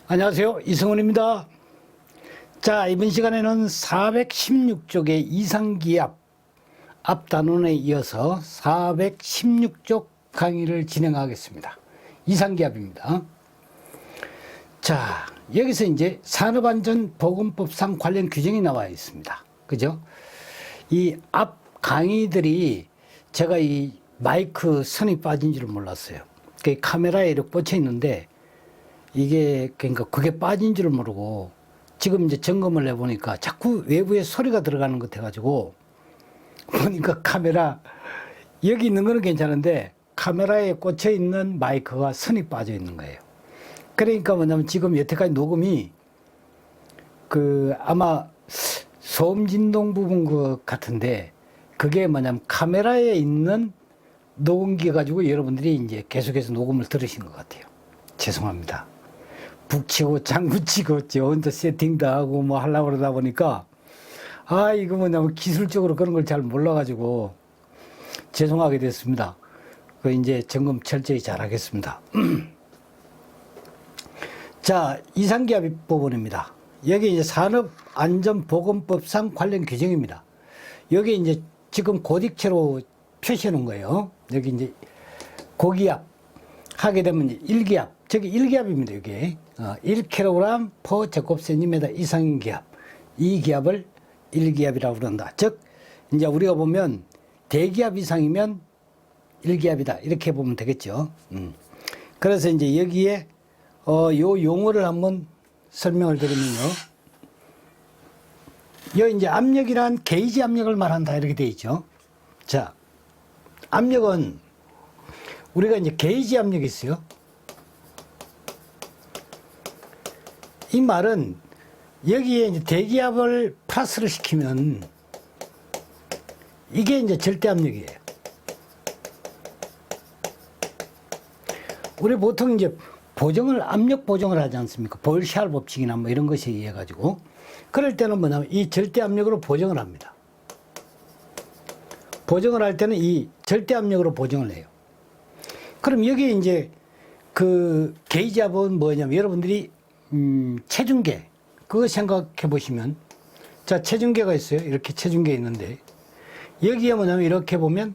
안녕하세요. 이승훈입니다. 자, 이번 시간에는 416쪽의 이상기압 앞 단원에 이어서 416쪽 강의를 진행하겠습니다. 이상기압입니다. 자, 여기서 이제 산업안전보건법상 관련 규정이 나와 있습니다. 그죠? 이 앞 강의들이 제가 이 마이크 선이 빠진 줄을 몰랐어요. 그 카메라에 이렇게 꽂혀 있는데 이게 그러니까 그게 빠진 줄을 모르고 지금 이제 점검을 해보니까 자꾸 외부에 소리가 들어가는 것 같아가지고 보니까 카메라 여기 있는 거는 괜찮은데 카메라에 꽂혀 있는 마이크가 선이 빠져 있는 거예요. 그러니까 뭐냐면 지금 여태까지 녹음이 아마 소음 진동 부분 것 같은데 그게 뭐냐면 카메라에 있는 녹음기 가지고 여러분들이 이제 계속해서 녹음을 들으시는 것 같아요. 죄송합니다. 북치고 장구치고 저 혼자 세팅도 하고 뭐 하려고 그러다 보니까 이거 뭐냐면 기술적으로 그런 걸 잘 몰라가지고 죄송하게 됐습니다. 이제 점검 철저히 잘 하겠습니다. 자, 이상기압 부분입니다. 여기 이제 산업안전보건법상 관련 규정입니다. 여기 이제 지금 고딕체로 표시해 놓은 거예요. 여기 이제 고기압 하게 되면 이제 1기압, 저기 1기압입니다. 이게 1kg per 제곱센티미터 이상인 기압, 이 기압을 1기압이라고 그런다. 즉 이제 우리가 보면 대기압 이상이면 1기압이다 이렇게 보면 되겠죠. 그래서 이제 여기에 요 용어를 한번 설명을 드리면요. 요 이제 압력이란 게이지 압력을 말한다 이렇게 돼 있죠. 자, 압력은 우리가 이제 게이지 압력이 있어요. 이 말은 여기에 이제 대기압을 플러스를 시키면 이게 이제 절대 압력이에요. 우리 보통 이제 압력 보정을 하지 않습니까? 볼샬 법칙이나 뭐 이런 것에 의해 가지고 그럴 때는 뭐냐면 이 절대 압력으로 보정을 합니다. 보정을 할 때는 이 절대 압력으로 보정을 해요. 그럼 여기에 이제 그 게이지압은 뭐냐면 여러분들이 체중계 그거 생각해 보시면 자, 체중계가 있어요. 이렇게 체중계 있는데 여기에 뭐냐면 이렇게 보면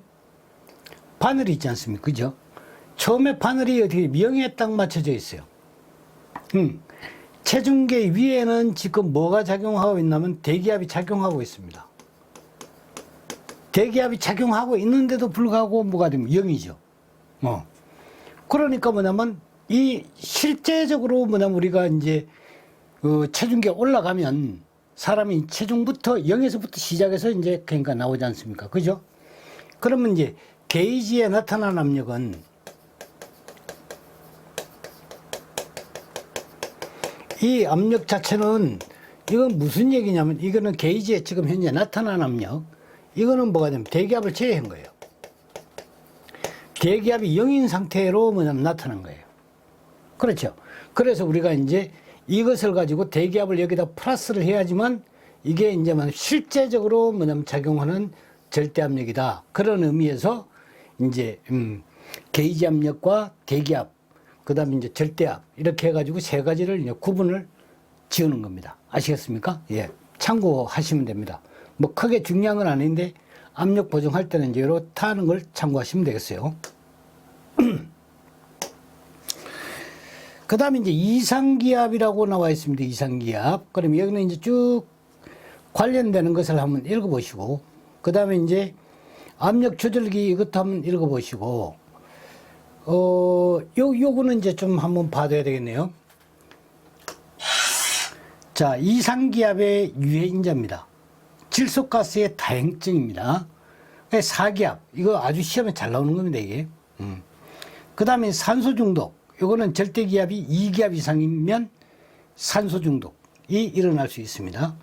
바늘이 있지 않습니까? 그죠? 처음에 바늘이 어떻게 명에 딱 맞춰져 있어요. 체중계 위에는 지금 뭐가 작용하고 있냐면 대기압이 작용하고 있습니다. 대기압이 작용하고 있는데도 불구하고 뭐가 되면 0이죠. 그러니까 뭐냐면 이 실제적으로 뭐냐면 우리가 이제 체중계 올라가면 사람이 체중부터 0에서부터 시작해서 이제 그러니까 나오지 않습니까? 그죠? 그러면 이제 게이지에 나타난 압력은 이 압력 자체는 이건 무슨 얘기냐면 이거는 게이지에 지금 현재 나타난 압력 이거는 뭐가 되면 대기압을 제외한 거예요. 대기압이 0인 상태로 뭐냐면 나타난 거예요. 그렇죠. 그래서 우리가 이제 이것을 가지고 대기압을 여기다 플러스를 해야지만 이게 이제 실제적으로 뭐냐면 작용하는 절대압력이다. 그런 의미에서 이제 게이지 압력과 대기압, 그 다음에 이제 절대압 이렇게 해가지고 세 가지를 이제 구분을 지우는 겁니다. 아시겠습니까? 예, 참고하시면 됩니다. 뭐 크게 중요한 건 아닌데 압력 보정할 때는 이제 이렇다 하는 걸 참고하시면 되겠어요. 그 다음에 이제 이상기압이라고 나와 있습니다. 이상기압. 그럼 여기는 이제 쭉 관련되는 것을 한번 읽어보시고, 그 다음에 이제 압력 조절기 이것도 한번 읽어보시고, 요거는 이제 좀 한번 봐둬야 되겠네요. 자, 이상기압의 유해인자입니다. 질소가스의 다행증입니다. 4기압. 이거 아주 시험에 잘 나오는 겁니다, 이게. 그 다음에 산소 중독. 이거는 절대기압이 2기압 이상이면 산소 중독이 일어날 수 있습니다.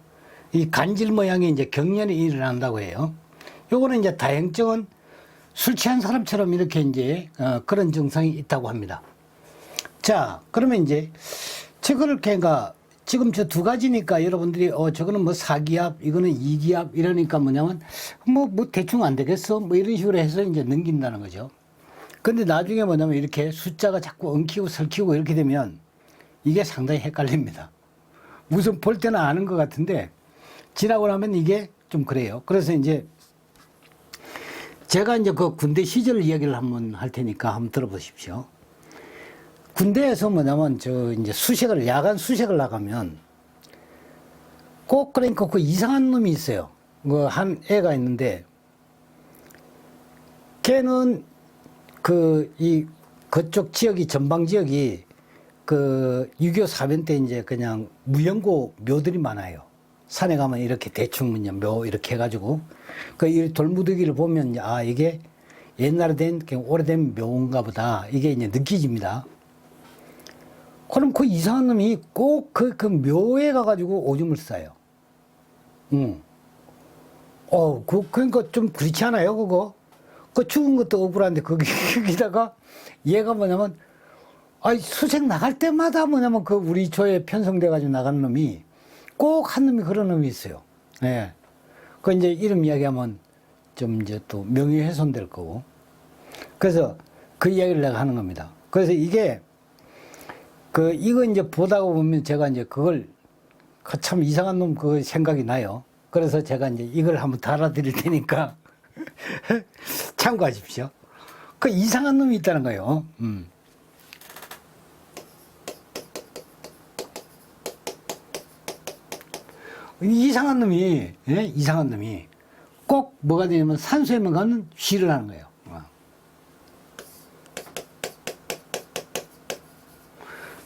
이 간질 모양의 이제 경련이 일어난다고 해요. 요거는 이제 다행증은 술 취한 사람처럼 이렇게 이제 그런 증상이 있다고 합니다. 자, 그러면 이제 저거를 그러니까 지금 저 두 가지니까 여러분들이 저거는 뭐 4기압, 이거는 2기압 이러니까 뭐냐면 뭐 대충 안 되겠어? 뭐 이런 식으로 해서 이제 넘긴다는 거죠. 근데 나중에 뭐냐면 이렇게 숫자가 자꾸 엉키고 설키고 이렇게 되면 이게 상당히 헷갈립니다. 무슨 볼 때는 아는 것 같은데 지나고 나면 이게 좀 그래요. 그래서 이제 제가 이제 그 군대 시절 이야기를 한번 할 테니까 한번 들어보십시오. 군대에서 뭐냐면 저 이제 수색을 야간 수색을 나가면 꼭 그러니까 그 이상한 놈이 있어요. 그 한 애가 있는데 걔는 그쪽 지역이 전방 지역이 그 6.25 사변 때 이제 그냥 무연고 묘들이 많아요. 산에 가면 이렇게 대충 그냥 묘 이렇게 해가지고 그 돌무더기를 보면 아 이게 옛날에 된 오래된 묘인가 보다 이게 이제 느껴집니다. 그럼 그 이상한 놈이 꼭 그 묘에 가가지고 오줌을 싸요. 그러니까 좀 그렇지 않아요, 그거? 그 죽은 것도 억울한데, 거기다가 얘가 뭐냐면, 수색 나갈 때마다 뭐냐면 그 우리 조에 편성돼가지고 나가는 놈이 꼭 한 놈이 그런 놈이 있어요. 예. 그 이제 이름 이야기하면 좀 이제 또 명예훼손될 거고. 그래서 그 이야기를 내가 하는 겁니다. 그래서 이게, 이거 이제 보다가 보면 제가 이제 그걸 참 이상한 놈 그 생각이 나요. 그래서 제가 이제 이걸 한번 달아드릴 테니까 참고하십시오. 그 이상한 놈이 있다는 거예요. 이상한 놈이, 예? 이상한 놈이 꼭 뭐가 되냐면 산소에만 가면 쉬를 하는 거예요.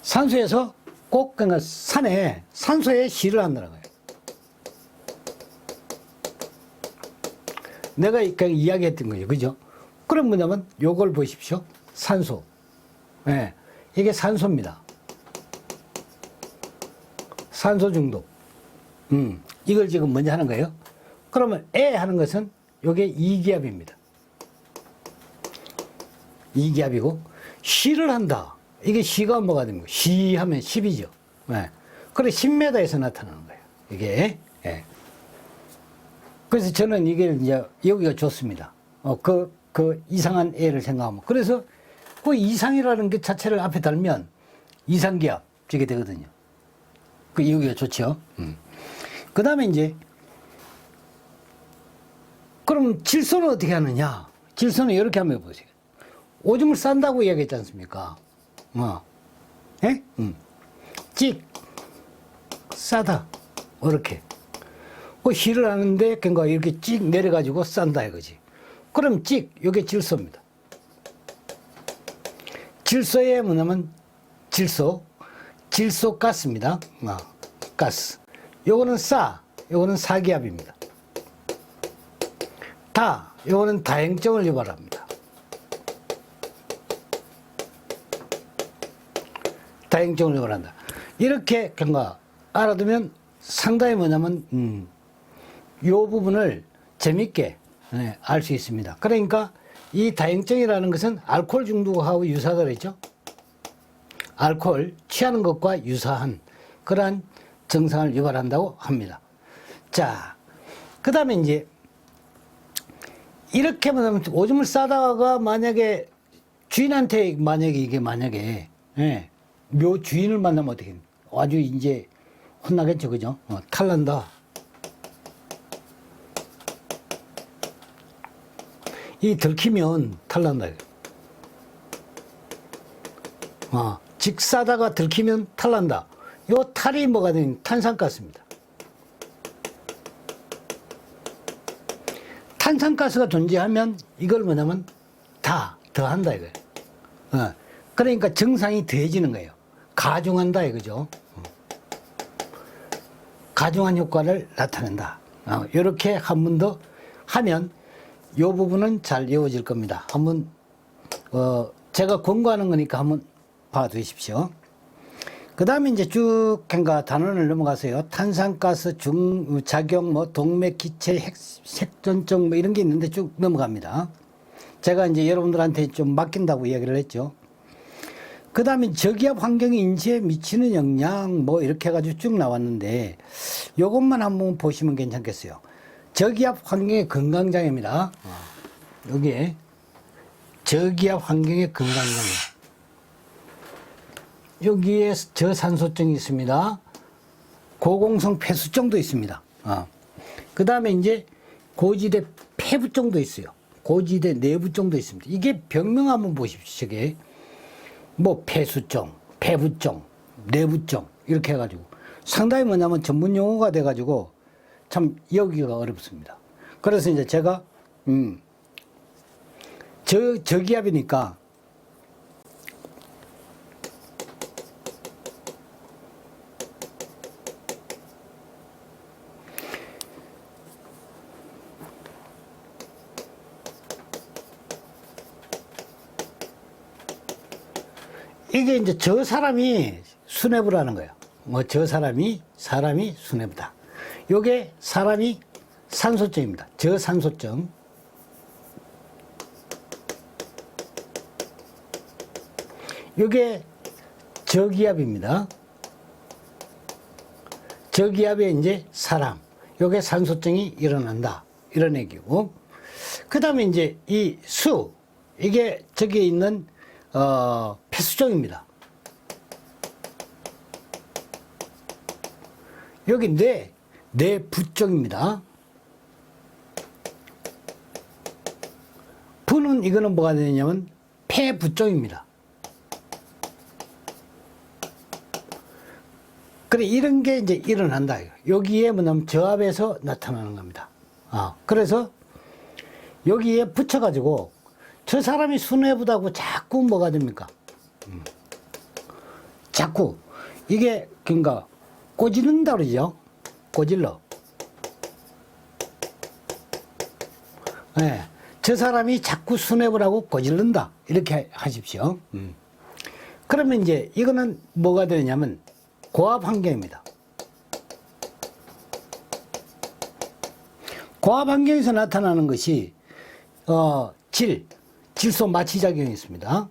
산소에서 꼭 그러니까 산에 산소에 쉬를 한다는 거예요. 내가 그냥 이야기했던 거죠, 그죠? 그럼 뭐냐면 요걸 보십시오. 산소. 예, 이게 산소입니다. 산소 중독. 이걸 지금 먼저 하는 거예요. 그러면 애 하는 것은 요게 이기압입니다. 이기압이고 쉬를 한다. 이게 쉬가 뭐가 됩니까? 쉬 하면 10이죠. 예. 그래 10m에서 나타나는 거예요. 이게. 예. 그래서 저는 이게 이제 여기가 좋습니다. 그 이상한 애를 생각하면. 그래서 그 이상이라는 게 자체를 앞에 달면 이상기압 저게 되거든요. 그 여기가 좋죠. 그 다음에 이제 그럼 질소는 어떻게 하느냐? 질소는 이렇게 한번 해보세요. 오줌을 싼다고 이야기했지 않습니까? 예? 찍 싸다 이렇게. 쉬를 하는데 그러니까 이렇게 찍 내려가지고 싼다 이거지. 그럼 찍 이게 질소입니다. 질소에 뭐냐면 질소 가스입니다. 가스. 요거는 요거는 사기압입니다. 요거는 다행성을 유발합니다. 다행성을 유발한다. 이렇게 그런가 알아두면 상당히 뭐냐면 요 부분을 재밌게 알 수 있습니다. 그러니까 이 다행증이라는 것은 알코올 중독하고 유사하다 그랬죠. 알코올 취하는 것과 유사한 그러한 증상을 유발한다고 합니다. 자, 그 다음에 이제 이렇게 뭐냐면 오줌을 싸다가 만약에 주인한테 만약에 묘 주인을 만나면 어떻게 아주 이제 혼나겠죠, 그죠? 탈난다. 이 들키면 탈난다. 직 싸다가 들키면 탈난다. 요 탈이 뭐가 되는 탄산가스입니다. 탄산가스가 존재하면 이걸 뭐냐면 더한다 이거예요. 그러니까 증상이 더해지는 거예요. 가중한다 이거죠. 가중한 효과를 나타낸다. 이렇게 한 번 더 하면 이 부분은 잘 이어질 겁니다. 한번 제가 권고하는 거니까 한번 봐두십시오. 그 다음에 이제 쭉 그러니까 단원을 넘어가서요. 탄산가스 작용, 동맥 기체, 색전증 이런 게 있는데 쭉 넘어갑니다. 제가 이제 여러분들한테 좀 맡긴다고 이야기를 했죠. 그 다음에 저기압 환경이 인체에 미치는 영향 이렇게 해가지고 쭉 나왔는데 요것만 한번 보시면 괜찮겠어요. 저기압 환경의 건강장애입니다. 여기에 저기압 환경의 건강장애. 여기에 저산소증이 있습니다. 고공성 폐수증도 있습니다. 그 다음에 이제 고지대 폐부증도 있어요. 고지대 내부증도 있습니다. 이게 병명 한번 보십시오. 저게 뭐 폐수증, 폐부증, 내부증 이렇게 해가지고 상당히 뭐냐면 전문 용어가 돼가지고 참 여기가 어렵습니다. 그래서 이제 제가 저기압이니까 이게 이제 저 사람이 수뇌부라는 거예요. 뭐 저 사람이 수뇌부다. 요게 사람이 산소증입니다. 저산소증. 요게 저기압입니다. 저기압에 이제 사람. 요게 산소증이 일어난다. 이런 얘기고. 그 다음에 이제 이 수. 이게 저기에 있는 폐수증입니다. 여기 뇌부증입니다. 부는 이거는 뭐가 되냐면 폐부증입니다. 그래 이런 게 이제 일어난다. 여기에 뭐냐면 저압에서 나타나는 겁니다. 그래서 여기에 붙여가지고 저 사람이 수뇌부다고 자꾸 뭐가 됩니까? 자꾸 이게 그러니까 꼬지른다 그러죠. 꼬질러. 네, 저 사람이 자꾸 수뇌부라고 꼬질른다. 이렇게 하십시오. 그러면 이제 이거는 뭐가 되냐면 고압 환경입니다. 고압 환경에서 나타나는 것이 질소 마취작용이 있습니다.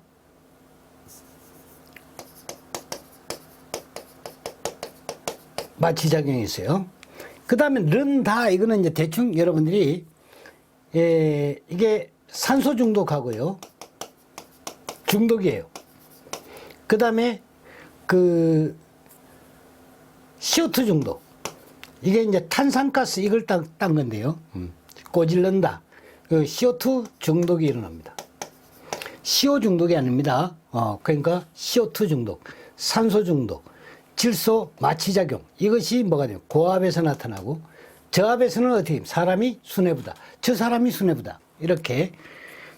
마취작용이 있어요. 그 다음에 른다 이거는 이제 대충 여러분들이 이게 산소 중독하고요. 중독이에요. 그 다음에 그 CO2 중독. 이게 이제 탄산가스 이걸 딴 건데요. 꼬질른다. 그 CO2 중독이 일어납니다. CO 중독이 아닙니다. 그러니까 CO2 중독, 산소 중독, 질소 마취작용. 이것이 뭐가 돼요? 고압에서 나타나고 저압에서는 어떻게 사람이 수뇌부다. 저 사람이 수뇌부다. 이렇게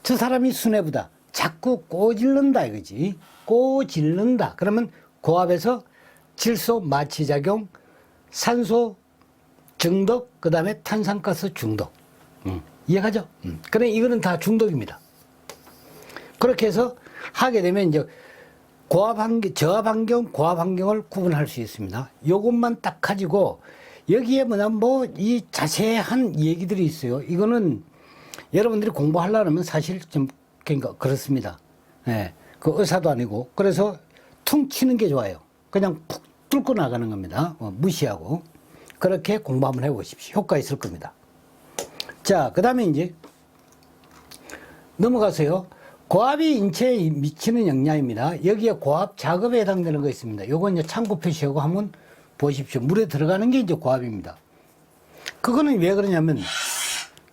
저 사람이 수뇌부다. 자꾸 꼬질른다 이거지. 꼬질른다. 그러면 고압에서 질소 마취작용, 산소 중독, 그 다음에 탄산가스 중독. 이해가죠? 그래 이거는 다 중독입니다. 그렇게 해서 하게 되면 이제 고압 환경, 저압 환경, 고압 환경을 구분할 수 있습니다. 요것만 딱 가지고 여기에 뭐냐면 뭐 이 자세한 얘기들이 있어요. 이거는 여러분들이 공부하려면 사실 좀 그러니까 그렇습니다. 예, 그 의사도 아니고 그래서 퉁 치는 게 좋아요. 그냥 푹 뚫고 나가는 겁니다. 무시하고 그렇게 공부 한번 해보십시오. 효과 있을 겁니다. 자, 그 다음에 이제 넘어가세요. 고압이 인체에 미치는 영향입니다. 여기에 고압 작업에 해당되는 거 있습니다. 요건 이제 참고 표시하고 한번 보십시오. 물에 들어가는 게 이제 고압입니다. 그거는 왜 그러냐면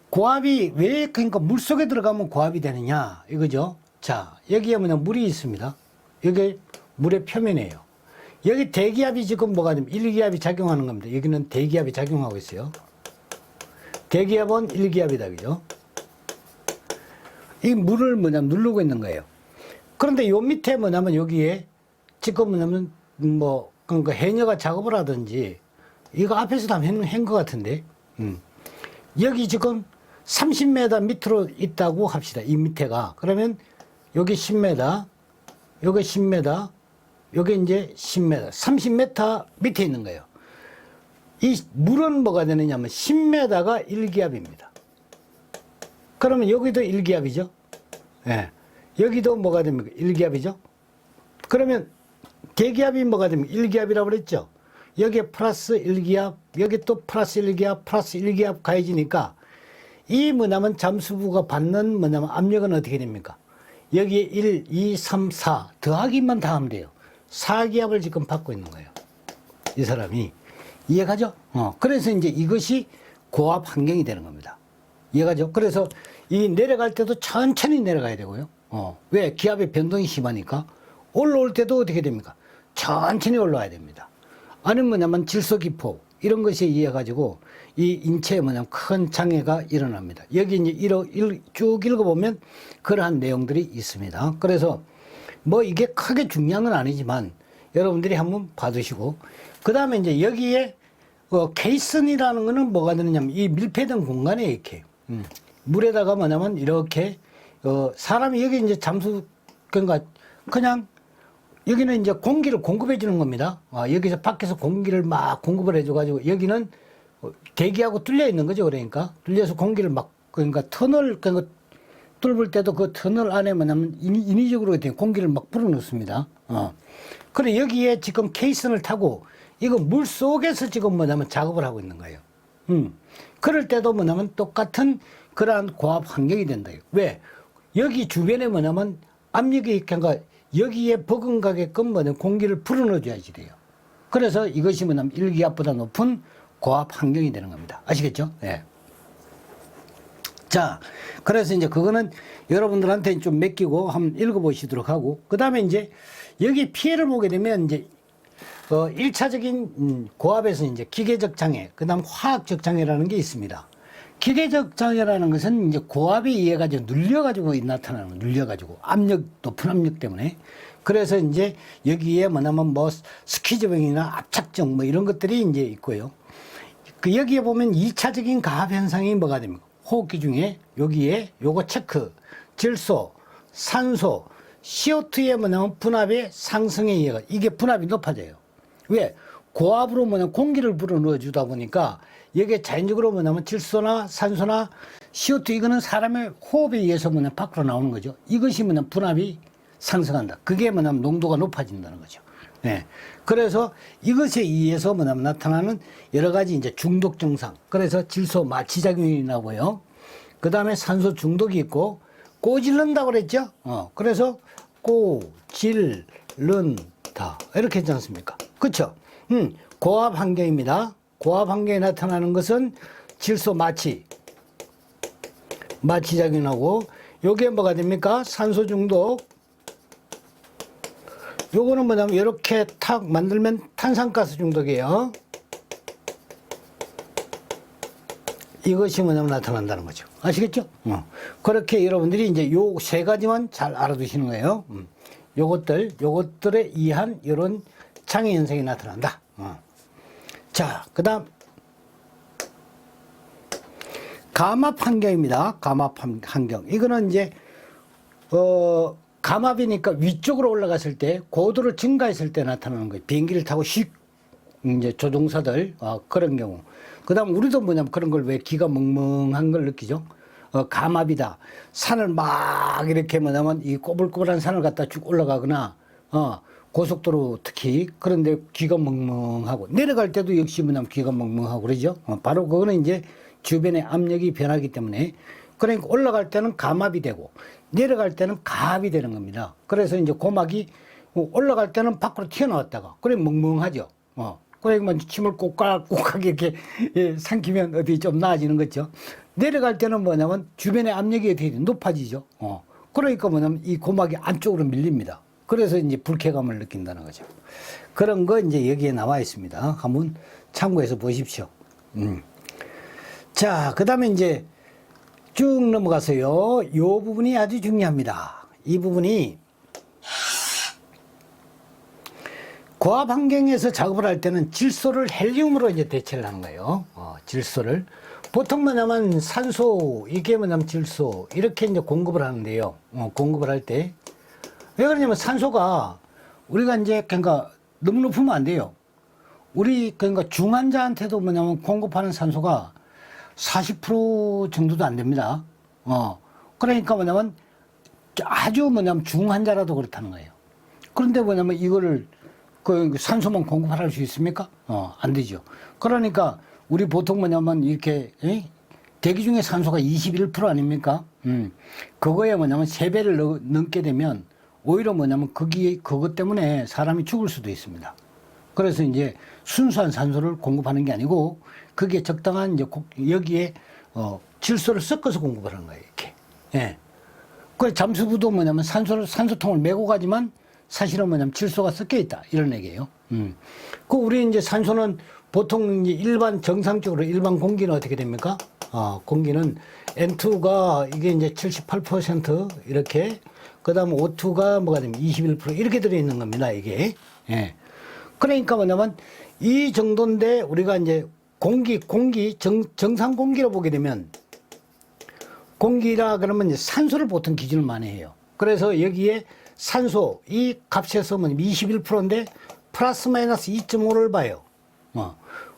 고압이 왜 그러니까 물 속에 들어가면 고압이 되느냐 이거죠. 자, 여기에 뭐냐 물이 있습니다. 여기 물의 표면이에요. 여기 대기압이 지금 뭐가 되면 1기압이 작용하는 겁니다. 여기는 대기압이 작용하고 있어요. 대기압은 1기압이다. 그죠? 이 물을 뭐냐면 누르고 있는 거예요. 그런데 요 밑에 뭐냐면 여기에 지금 뭐냐면 뭐 그러니까 해녀가 작업을 하든지 이거 앞에서도 한번 한 것 같은데 여기 지금 30m 밑으로 있다고 합시다. 이 밑에가. 그러면 여기 10m, 여기 10m, 여기 이제 10m, 30m 밑에 있는 거예요. 이 물은 뭐가 되느냐면 10m가 1기압입니다. 그러면 여기도 1기압이죠. 예. 여기도 뭐가 됩니까? 1기압이죠. 그러면 대기압이 뭐가 됩니까? 1기압이라고 그랬죠. 여기에 플러스 1기압, 여기 또 플러스 1기압, 플러스 1기압 가해지니까 이 뭐냐면 잠수부가 받는 뭐냐면 압력은 어떻게 됩니까? 여기에 1, 2, 3, 4 더하기만 다 하면 돼요. 4기압을 지금 받고 있는 거예요. 이 사람이. 이해가죠? 그래서 이제 이것이 고압 환경이 되는 겁니다. 이해가죠? 그래서 이 내려갈 때도 천천히 내려가야 되고요. 왜? 기압의 변동이 심하니까. 올라올 때도 어떻게 됩니까? 천천히 올라와야 됩니다. 아니면 뭐냐면 질소기포, 이런 것에 의해 가지고 이 인체에 뭐냐면 큰 장애가 일어납니다. 여기 이제 쭉 읽어보면 그러한 내용들이 있습니다. 그래서 뭐 이게 크게 중요한 건 아니지만 여러분들이 한번 봐두시고, 그 다음에 이제 여기에 케이슨이라는 거는 뭐가 되느냐면 이 밀폐된 공간에 이렇게 물에다가 뭐냐면 이렇게 사람이 여기 이제 잠수, 그러니까 그냥 여기는 이제 공기를 공급해 주는 겁니다. 여기서 밖에서 공기를 막 공급을 해줘 가지고 여기는 대기하고 뚫려 있는 거죠. 그러니까 뚫려서 공기를 막, 그러니까 터널, 그러니까 뚫을 때도 그 터널 안에 뭐냐면 인위적으로 공기를 막 불어넣습니다. 그래 여기에 지금 케이슨을 타고 이거 물 속에서 지금 뭐냐면 작업을 하고 있는 거예요. 그럴 때도 뭐냐면 똑같은 그러한 고압 환경이 된다. 왜? 여기 주변에 뭐냐면 압력이, 그러니까 여기에 버금가게끔 뭐냐면 공기를 불어넣어줘야지 돼요. 그래서 이것이 뭐냐면 1기압보다 높은 고압 환경이 되는 겁니다. 아시겠죠? 예. 자, 그래서 이제 그거는 여러분들한테 좀 맡기고 한번 읽어보시도록 하고, 그 다음에 이제 여기 피해를 보게 되면 이제 1차적인 고압에서 이제 기계적 장애, 그 다음 화학적 장애라는 게 있습니다. 기계적 장애라는 것은 이제 고압에 의해 가지고 눌려가지고 나타나는 거예요. 눌려가지고 압력, 높은 압력 때문에. 그래서 이제 여기에 뭐냐면 뭐 스키즈병이나 압착증 뭐 이런 것들이 이제 있고요. 그 여기에 보면 2차적인 가압 현상이 뭐가 됩니까? 호흡기 중에 여기에 요거 체크, 질소, 산소, CO2의 뭐냐면 분압의 상승에 의해가 이게 분압이 높아져요. 왜? 고압으로 뭐냐면 공기를 불어넣어 주다 보니까 여기에 자연적으로 뭐냐면 질소나 산소나 CO2 이거는 사람의 호흡에 의해서 뭐냐면 밖으로 나오는 거죠. 이것이 뭐냐면 분압이 상승한다. 그게 뭐냐면 농도가 높아진다는 거죠. 네. 그래서 이것에 의해서 뭐냐면 나타나는 여러 가지 이제 중독 증상. 그래서 질소 마취작용이 나고요. 그 다음에 산소 중독이 있고, 꼬질른다고 그랬죠? 그래서 꼬질른다. 이렇게 했지 않습니까? 그쵸? 고압 환경입니다. 고압 환경에 나타나는 것은 질소 마취작용하고, 요게 뭐가 됩니까? 산소 중독. 요거는 뭐냐면 이렇게 탁 만들면 탄산가스 중독이에요. 이것이 뭐냐면 나타난다는 거죠. 아시겠죠? 그렇게 여러분들이 이제 요 세 가지만 잘 알아두시는 거예요. 요것들에 의한 이런 장애 현상이 나타난다. 자, 그 다음 감압 환경입니다. 감압 환경. 이거는 이제 감압이니까 위쪽으로 올라갔을 때, 고도를 증가했을 때 나타나는 거예요. 비행기를 타고 휙 이제 조종사들 그런 경우. 그다음 우리도 뭐냐면 그런 걸 왜 기가 멍멍한 걸 느끼죠? 감압이다. 산을 막 이렇게 뭐냐면 이 꼬불꼬불한 산을 갖다 쭉 올라가거나 고속도로 특히 그런데 귀가 멍멍하고, 내려갈 때도 역시 뭐냐면 귀가 멍멍하고 그러죠. 바로 그거는 이제 주변의 압력이 변하기 때문에, 그러니까 올라갈 때는 감압이 되고 내려갈 때는 가압이 되는 겁니다. 그래서 이제 고막이 올라갈 때는 밖으로 튀어나왔다가 그래 멍멍하죠. 그러면 침을 꼭하게 이렇게 삼키면 어디 좀 나아지는 거죠. 내려갈 때는 뭐냐면 주변의 압력이 되게 높아지죠. 그러니까 뭐냐면 이 고막이 안쪽으로 밀립니다. 그래서 이제 불쾌감을 느낀다는 거죠. 그런 거 이제 여기에 나와 있습니다. 한번 참고해서 보십시오. 자, 그 다음에 이제 쭉 넘어가서요. 이 부분이 아주 중요합니다. 이 부분이 고압 환경에서 작업을 할 때는 질소를 헬륨으로 이제 대체를 하는 거예요. 질소를. 보통 뭐냐면 산소, 이게 뭐냐면 질소, 이렇게 이제 공급을 하는데요. 공급을 할 때. 왜 그러냐면 산소가 우리가 이제 그러니까 너무 높으면 안 돼요. 우리 그러니까 중환자한테도 뭐냐면 공급하는 산소가 40% 정도도 안 됩니다. 그러니까 뭐냐면 아주 뭐냐면 중환자라도 그렇다는 거예요. 그런데 뭐냐면 이거를 그 산소만 공급할 수 있습니까? 안 되죠. 그러니까 우리 보통 뭐냐면 이렇게 대기 중에 산소가 21% 아닙니까? 그거에 뭐냐면 3배를 넘게 되면 오히려 뭐냐면 그것 때문에 사람이 죽을 수도 있습니다. 그래서 이제 순수한 산소를 공급하는 게 아니고 그게 적당한 이제 여기에 질소를 섞어서 공급하는 거예요. 이렇게. 예. 그래 잠수부도 뭐냐면 산소통을 메고 가지만 사실은 뭐냐면 질소가 섞여 있다 이런 얘기예요. 그 우리 이제 산소는 보통 이제 일반 정상적으로 일반 공기는 어떻게 됩니까? 공기는 N2가 이게 이제 78% 이렇게 그다음 O2가 뭐가 되면 21% 이렇게 들어 있는 겁니다. 이게. 예. 그러니까 뭐냐면 이 정도인데 우리가 이제 정상 공기로 보게 되면 공기라 그러면 이제 산소를 보통 기준을 많이 해요. 그래서 여기에 산소 이 값에서 뭐 21%인데 플러스 마이너스 2.5를 봐요.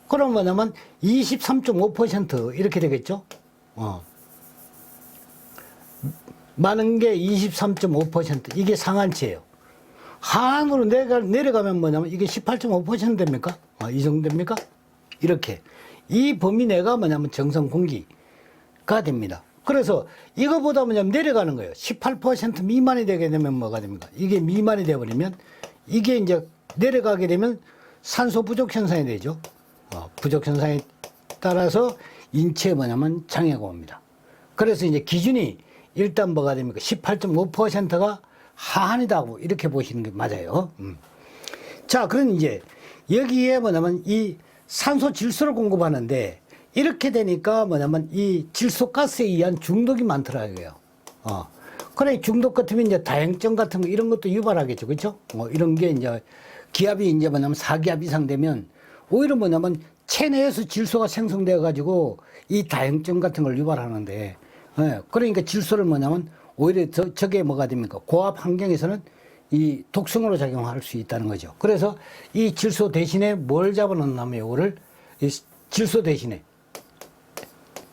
그럼 뭐냐면 23.5% 이렇게 되겠죠. 많은 게 23.5% 이게 상한치예요. 하한으로 내려가면 뭐냐면 이게 18.5% 됩니까? 이 정도 됩니까? 이렇게 이 범위 내가 뭐냐면 정상 공기가 됩니다. 그래서 이거보다 뭐냐면 내려가는 거예요. 18% 미만이 되게 되면 뭐가 됩니까? 이게 미만이 되어버리면 이게 이제 내려가게 되면 산소 부족 현상이 되죠. 부족 현상에 따라서 인체에 뭐냐면 장애가 옵니다. 그래서 이제 기준이 일단 뭐가 됩니까? 18.5%가 하한이다고 이렇게 보시는 게 맞아요. 자, 그럼 이제 여기에 뭐냐면 이 산소 질소를 공급하는데 이렇게 되니까 뭐냐면 이 질소가스에 의한 중독이 많더라고요. 그래 중독 같으면 이제 다행증 같은 거 이런 것도 유발하겠죠. 그렇죠? 이런 게 이제 기압이 이제 뭐냐면 4기압 이상 되면 오히려 뭐냐면 체내에서 질소가 생성되어 가지고 이 다행증 같은 걸 유발하는데 그러니까 질소를 뭐냐면 오히려 저게 뭐가 됩니까? 고압 환경에서는 이 독성으로 작용할 수 있다는 거죠. 그래서 이 질소 대신에 뭘 잡아놓냐면 요거를 질소 대신에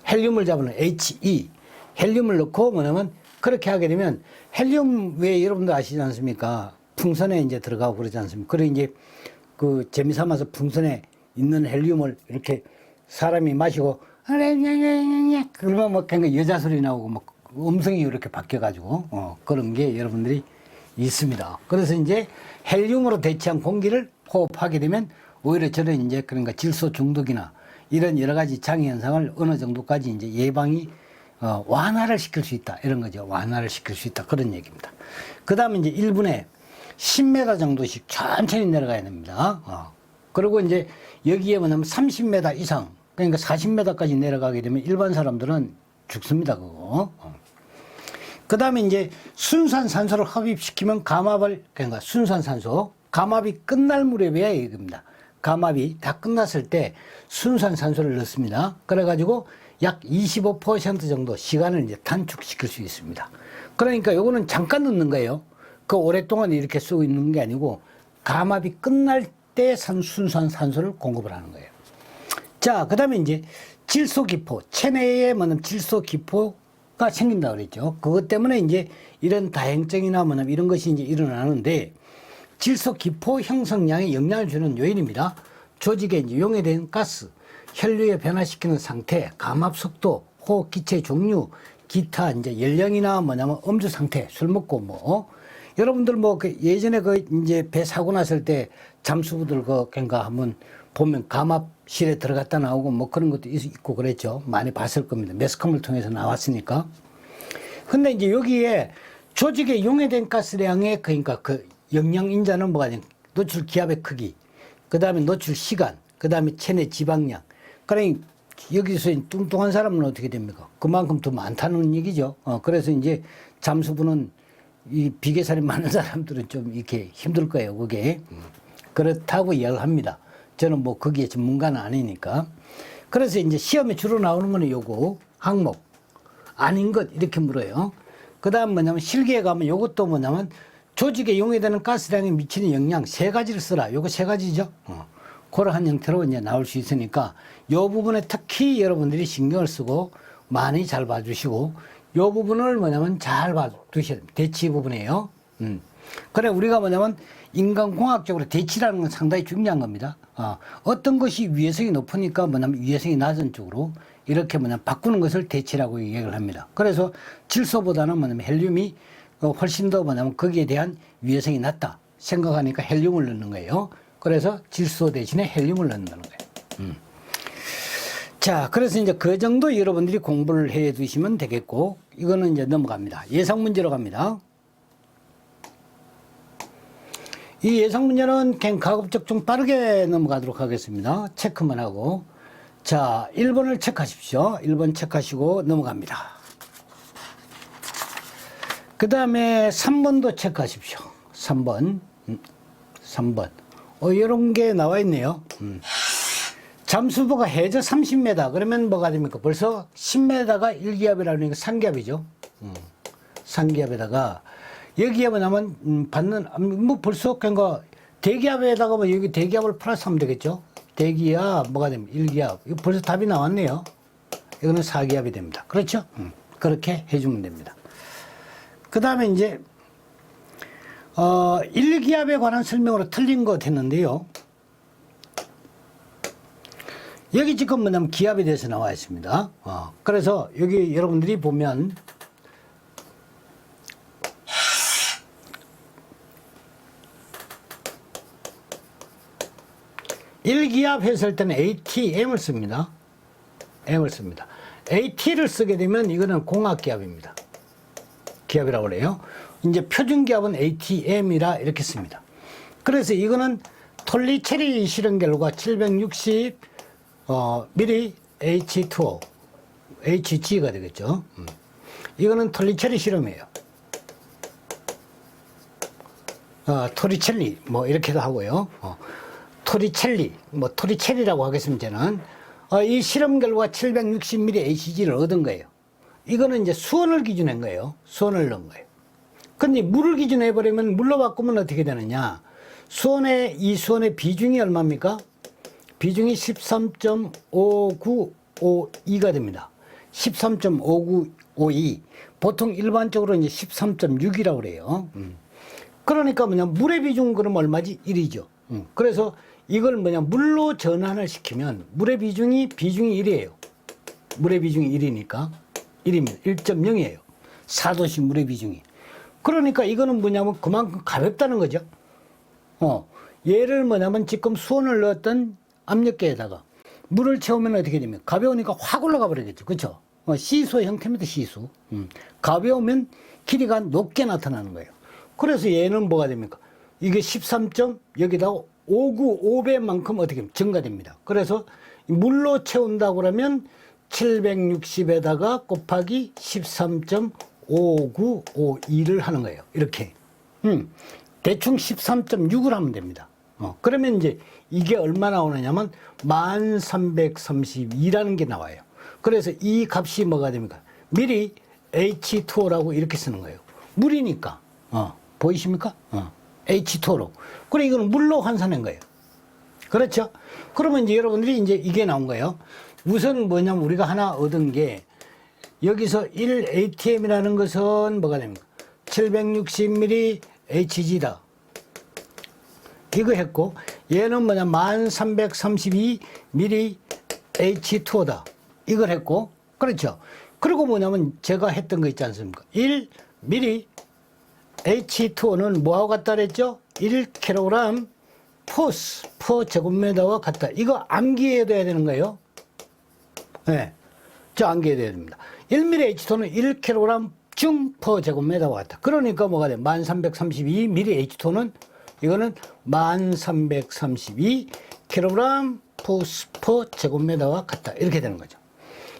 헬륨을 잡아놓은 He 헬륨을 넣고 뭐냐면 그렇게 하게 되면 헬륨 왜 여러분들 아시지 않습니까? 풍선에 이제 들어가고 그러지 않습니까? 그리고 이제 그 재미삼아서 풍선에 있는 헬륨을 이렇게 사람이 마시고 그러면 뭐 그냥 여자 소리 나오고 막 음성이 이렇게 바뀌어가지고 그런 게 여러분들이 있습니다. 그래서 이제 헬륨으로 대체한 공기를 호흡하게 되면 오히려 저런 이제 그러니까 질소 중독이나 이런 여러 가지 장애 현상을 어느 정도까지 이제 예방이 완화를 시킬 수 있다 이런 거죠. 완화를 시킬 수 있다 그런 얘기입니다. 그 다음에 이제 1분에 10m 정도씩 천천히 내려가야 됩니다. 그리고 이제 여기에 뭐냐면 30m 이상 그러니까 40m까지 내려가게 되면 일반 사람들은 죽습니다. 그거. 그 다음에 이제 순수한 산소를 흡입시키면 감압을 그러니까 순수한 산소 감압이 끝날 무렵이야 이겁니다. 감압이 다 끝났을 때 순수한 산소를 넣습니다. 그래가지고 약 25% 정도 시간을 이제 단축시킬 수 있습니다. 그러니까 요거는 잠깐 넣는 거예요. 그 오랫동안 이렇게 쓰고 있는 게 아니고 감압이 끝날 때 순수한 산소를 공급을 하는 거예요. 자, 그 다음에 이제 질소기포, 체내에 뭐냐면 질소기포가 생긴다고 그랬죠. 그것 때문에 이제 이런 다행증이나 뭐냐면 이런 것이 이제 일어나는데 질소기포 형성량에 영향을 주는 요인입니다. 조직에 이제 용해된 가스, 혈류에 변화시키는 상태, 감압 속도, 호흡 기체 종류, 기타 이제 연령이나 뭐냐면 음주 상태, 술 먹고 뭐 여러분들 뭐 그 예전에 그 이제 배 사고 났을 때 잠수부들 그러니까 한번 보면 감압실에 들어갔다 나오고 뭐 그런 것도 있고 그랬죠. 많이 봤을 겁니다. 매스컴을 통해서 나왔으니까. 근데 이제 여기에 조직에 용해된 가스량의 그러니까 그 영양인자는 뭐가 있냐. 노출 기압의 크기, 그 다음에 노출 시간, 그 다음에 체내 지방량. 그러니 여기서 뚱뚱한 사람은 어떻게 됩니까? 그만큼 더 많다는 얘기죠. 그래서 이제 잠수부는 이 비계살이 많은 사람들은 좀 이렇게 힘들 거예요. 그게. 그렇다고 이야기합니다. 저는 뭐 거기에 전문가는 아니니까. 그래서 이제 시험에 주로 나오는 거는 요거 항목 아닌 것 이렇게 물어요. 그 다음 뭐냐면 실기에 가면 요것도 뭐냐면 조직에 용해되는 가스량에 미치는 영향 세 가지를 쓰라. 요거 세 가지죠. 그러한 형태로 이제 나올 수 있으니까 요 부분에 특히 여러분들이 신경을 쓰고 많이 잘 봐주시고 요 부분을 뭐냐면 잘 봐두셔야 됩니다. 대치 부분이에요. 그래 우리가 뭐냐면 인간공학적으로 대치라는 건 상당히 중요한 겁니다. 어떤 것이 위해성이 높으니까 뭐냐면 위해성이 낮은 쪽으로 이렇게 뭐냐면 바꾸는 것을 대치라고 얘기를 합니다. 그래서 질소보다는 뭐냐면 헬륨이 훨씬 더 뭐냐면 거기에 대한 위해성이 낮다 생각하니까 헬륨을 넣는 거예요. 그래서 질소 대신에 헬륨을 넣는다는 거예요. 자, 그래서 이제 그 정도 여러분들이 공부를 해 두시면 되겠고, 이거는 이제 넘어갑니다. 예상 문제로 갑니다. 이 예상 문제는 그냥 가급적 좀 빠르게 넘어가도록 하겠습니다. 체크만 하고. 자, 1번을 체크하십시오. 1번 체크하시고 넘어갑니다. 그 다음에 3번도 체크하십시오. 3번. 3번. 이런 게 나와 있네요. 잠수부가 해저 30m. 그러면 뭐가 됩니까? 벌써 10m가 1기압이라는 게 상기압이죠. 상기압에다가 여기에 뭐냐면 받는 뭐 벌써 그러니까 대기압에다가 뭐 여기 대기압을 플러스하면 되겠죠. 대기압 뭐가 됩니까? 1기압. 이거 벌써 답이 나왔네요. 이거는 4기압이 됩니다. 그렇죠? 그렇게 해주면 됩니다. 그 다음에 이제 1기압에 관한 설명으로 틀린 것 했는데요. 여기 지금 뭐냐면 기압에 대해서 나와 있습니다. 그래서 여기 여러분들이 보면 (1기압) 했을 때는 ATM을 씁니다. M을 씁니다. AT를 쓰게 되면 이거는 공합기압입니다. 기압이라고 그래요. 이제 표준기압은 ATM이라 이렇게 씁니다. 그래서 이거는 톨리체리 실험 결과 760 미리 H2O, HG가 되겠죠. 이거는 톨리체리 실험이에요. 토리첼리 뭐 이렇게도 하고요. 토리첼리 뭐 토리체리라고 하겠습니다. 저는 이 실험 결과 760ml HG를 얻은 거예요. 이거는 이제 수온을 기준한 거예요. 수온을 넣은 거예요. 근데 물을 기준해 버리면 물로 바꾸면 어떻게 되느냐? 이 수온의 비중이 얼마입니까? 비중이 13.5952가 됩니다. 13.5952. 보통 일반적으로 이제 13.6이라고 그래요. 그러니까 뭐냐, 물의 비중 그럼 얼마지? 1이죠. 그래서 이걸 뭐냐, 물로 전환을 시키면 물의 비중이 1이에요. 물의 비중이 1이니까 1입니다. 1.0이에요. 4도씨 물의 비중이. 그러니까 이거는 뭐냐면 그만큼 가볍다는 거죠. 얘를 뭐냐면 지금 수온을 넣었던 압력계에다가 물을 채우면 어떻게 되면 가벼우니까 확 올라가 버리겠죠. 그렇죠? 시소 형태입니다. 시소. 가벼우면 길이가 높게 나타나는 거예요. 그래서 얘는 뭐가 됩니까? 이게 13점 여기다가 595배만큼 어떻게 되면 증가됩니다. 그래서 물로 채운다고 그러면 760에다가 곱하기 13.5952를 하는 거예요. 이렇게. 대충 13.6을 하면 됩니다. 그러면 이제 이게 얼마 나오느냐면 1332라는 게 나와요. 그래서 이 값이 뭐가 됩니까? 미리 H2O라고 이렇게 쓰는 거예요. 물이니까. 보이십니까? H2O로. 그래, 이거는 물로 환산한 거예요. 그렇죠? 그러면 이제 여러분들이 이제 이게 나온 거예요. 우선 뭐냐면 우리가 하나 얻은 게 여기서 1ATM이라는 것은 뭐가 됩니까? 760ml HG다. 이거 했고, 얘는 뭐냐, 1332ml H2O다. 이걸 했고, 그렇죠. 그리고 뭐냐면 제가 했던 거 있지 않습니까? 1ml H2O는 뭐하고 같다 그랬죠? 1kg 포스 퍼 제곱미터와 같다. 이거 암기해둬야 되는 거예요. 네. 저 암기해둬야 됩니다. 1ml H2O는 1kg 중 퍼 제곱미터와 같다. 그러니까 뭐가 돼? 1332ml H2O는 이거는 1332kg 포스 퍼 제곱미터와 같다. 이렇게 되는 거죠.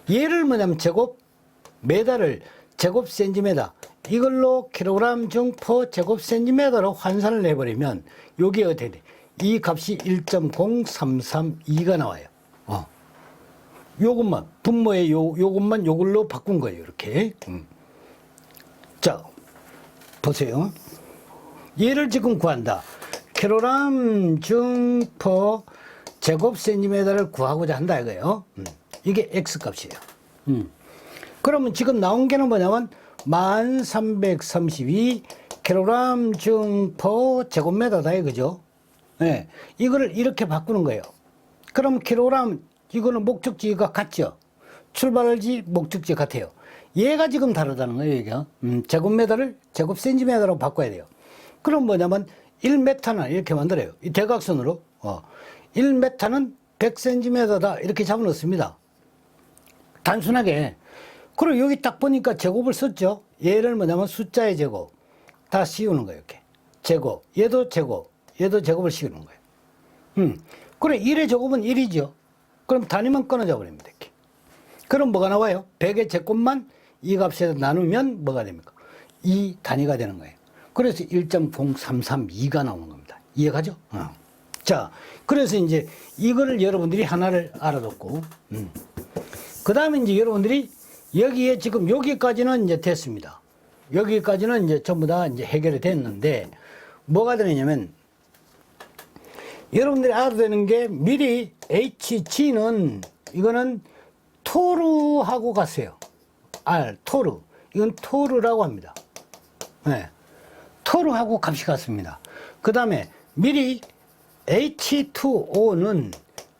얘를 뭐냐면 제곱미터를 제곱센티미터 이걸로 킬로그램 중 퍼 제곱센티미터로 환산을 해버리면 요게 어떻게 돼? 이 값이 1.0332가 나와요. 요것만 분모의 요것만 요걸로 바꾼 거예요. 이렇게. 자, 보세요. 얘를 지금 구한다. 킬로그램 중 퍼 제곱센티미터를 구하고자 한다 이거예요. 이게 x 값이에요. 그러면 지금 나온 게는 뭐냐면 1332kg 중 퍼 제곱미터다 이거죠. 네. 이거를 이렇게 바꾸는 거예요. 그럼 킬로그램 이거는 목적지가 같죠. 출발지 목적지 같아요. 얘가 지금 다르다는 거예요, 이게. 제곱미터를 제곱센티미터로 바꿔야 돼요. 그럼 뭐냐면 1m는 이렇게 만들어요. 이 대각선으로. 1m는 100cm다. 이렇게 잡아놓습니다. 단순하게. 그리고 여기 딱 보니까 제곱을 썼죠. 얘를 뭐냐면 숫자의 제곱. 다 씌우는 거예요, 이렇게. 제곱. 얘도 제곱. 얘도 제곱을 씌우는 거예요. 그래, 1의 제곱은 1이죠. 그럼 단위만 끊어져 버립니다, 이렇게. 그럼 뭐가 나와요? 100의 제곱만 이 값에서 나누면 뭐가 됩니까? 2 단위가 되는 거예요. 그래서 1.0332가 나오는 겁니다. 이해가죠? 자, 그래서 이제 이거를 여러분들이 하나를 알아뒀고, 그 다음에 이제 여러분들이 여기에 지금 여기까지는 이제 됐습니다. 여기까지는 이제 전부 다 이제 해결이 됐는데, 뭐가 되느냐면, 여러분들이 알아야 되는 게 미리 HG는 이거는 토르하고 같아요. 토르. 이건 토르라고 합니다. 네. 토르하고 값이 같습니다. 그 다음에 미리 H2O는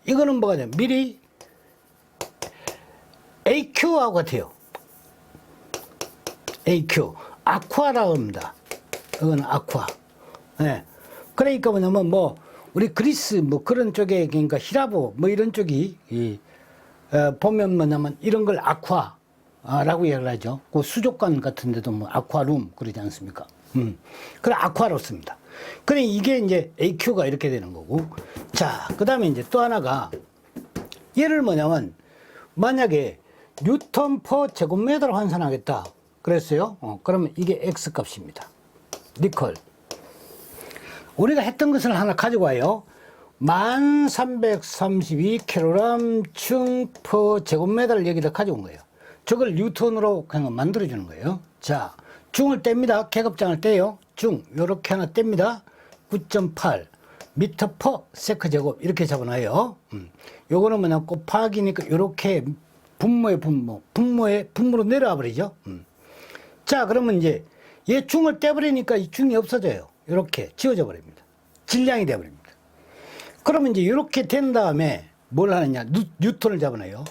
이거는 뭐가 돼요? 미리 AQ하고 같아요. AQ. 아쿠아라고 합니다. 이거는 아쿠아. 네. 그러니까 뭐냐면 뭐 우리 그리스 뭐 그런 쪽에 그러니까 히라보 뭐 이런 쪽이 보면 뭐냐면 이런 걸 아쿠아라고 얘기를 하죠. 그 수족관 같은 데도 뭐 아쿠아룸 그러지 않습니까? 그래 아쿠아로 씁니다. 그래 이게 이제 AQ가 이렇게 되는 거고. 자, 그다음에 이제 또 하나가 얘를 뭐냐면 만약에 뉴턴 퍼 제곱미터로 환산하겠다 그랬어요. 그러면 이게 X 값입니다. 니콜. 우리가 했던 것을 하나 가지고 와요. 1332kg 중 퍼 제곱미터를 여기다 가져온 거예요. 저걸 뉴턴으로 그냥 만들어주는 거예요. 자, 중을 뗍니다. 계급장을 떼요. 중, 요렇게 하나 뗍니다. 9.8 미터 퍼 세크 제곱 이렇게 잡아놔요. 요거는 뭐냐 곱하기니까 요렇게 분모로 내려와 버리죠. 자, 그러면 이제 얘 중을 떼버리니까 이 중이 없어져요. 요렇게 지워져 버립니다. 질량이 돼버립니다. 그러면 이제 이렇게 된 다음에 뭘 하느냐? 뉴턴을 잡아놔요.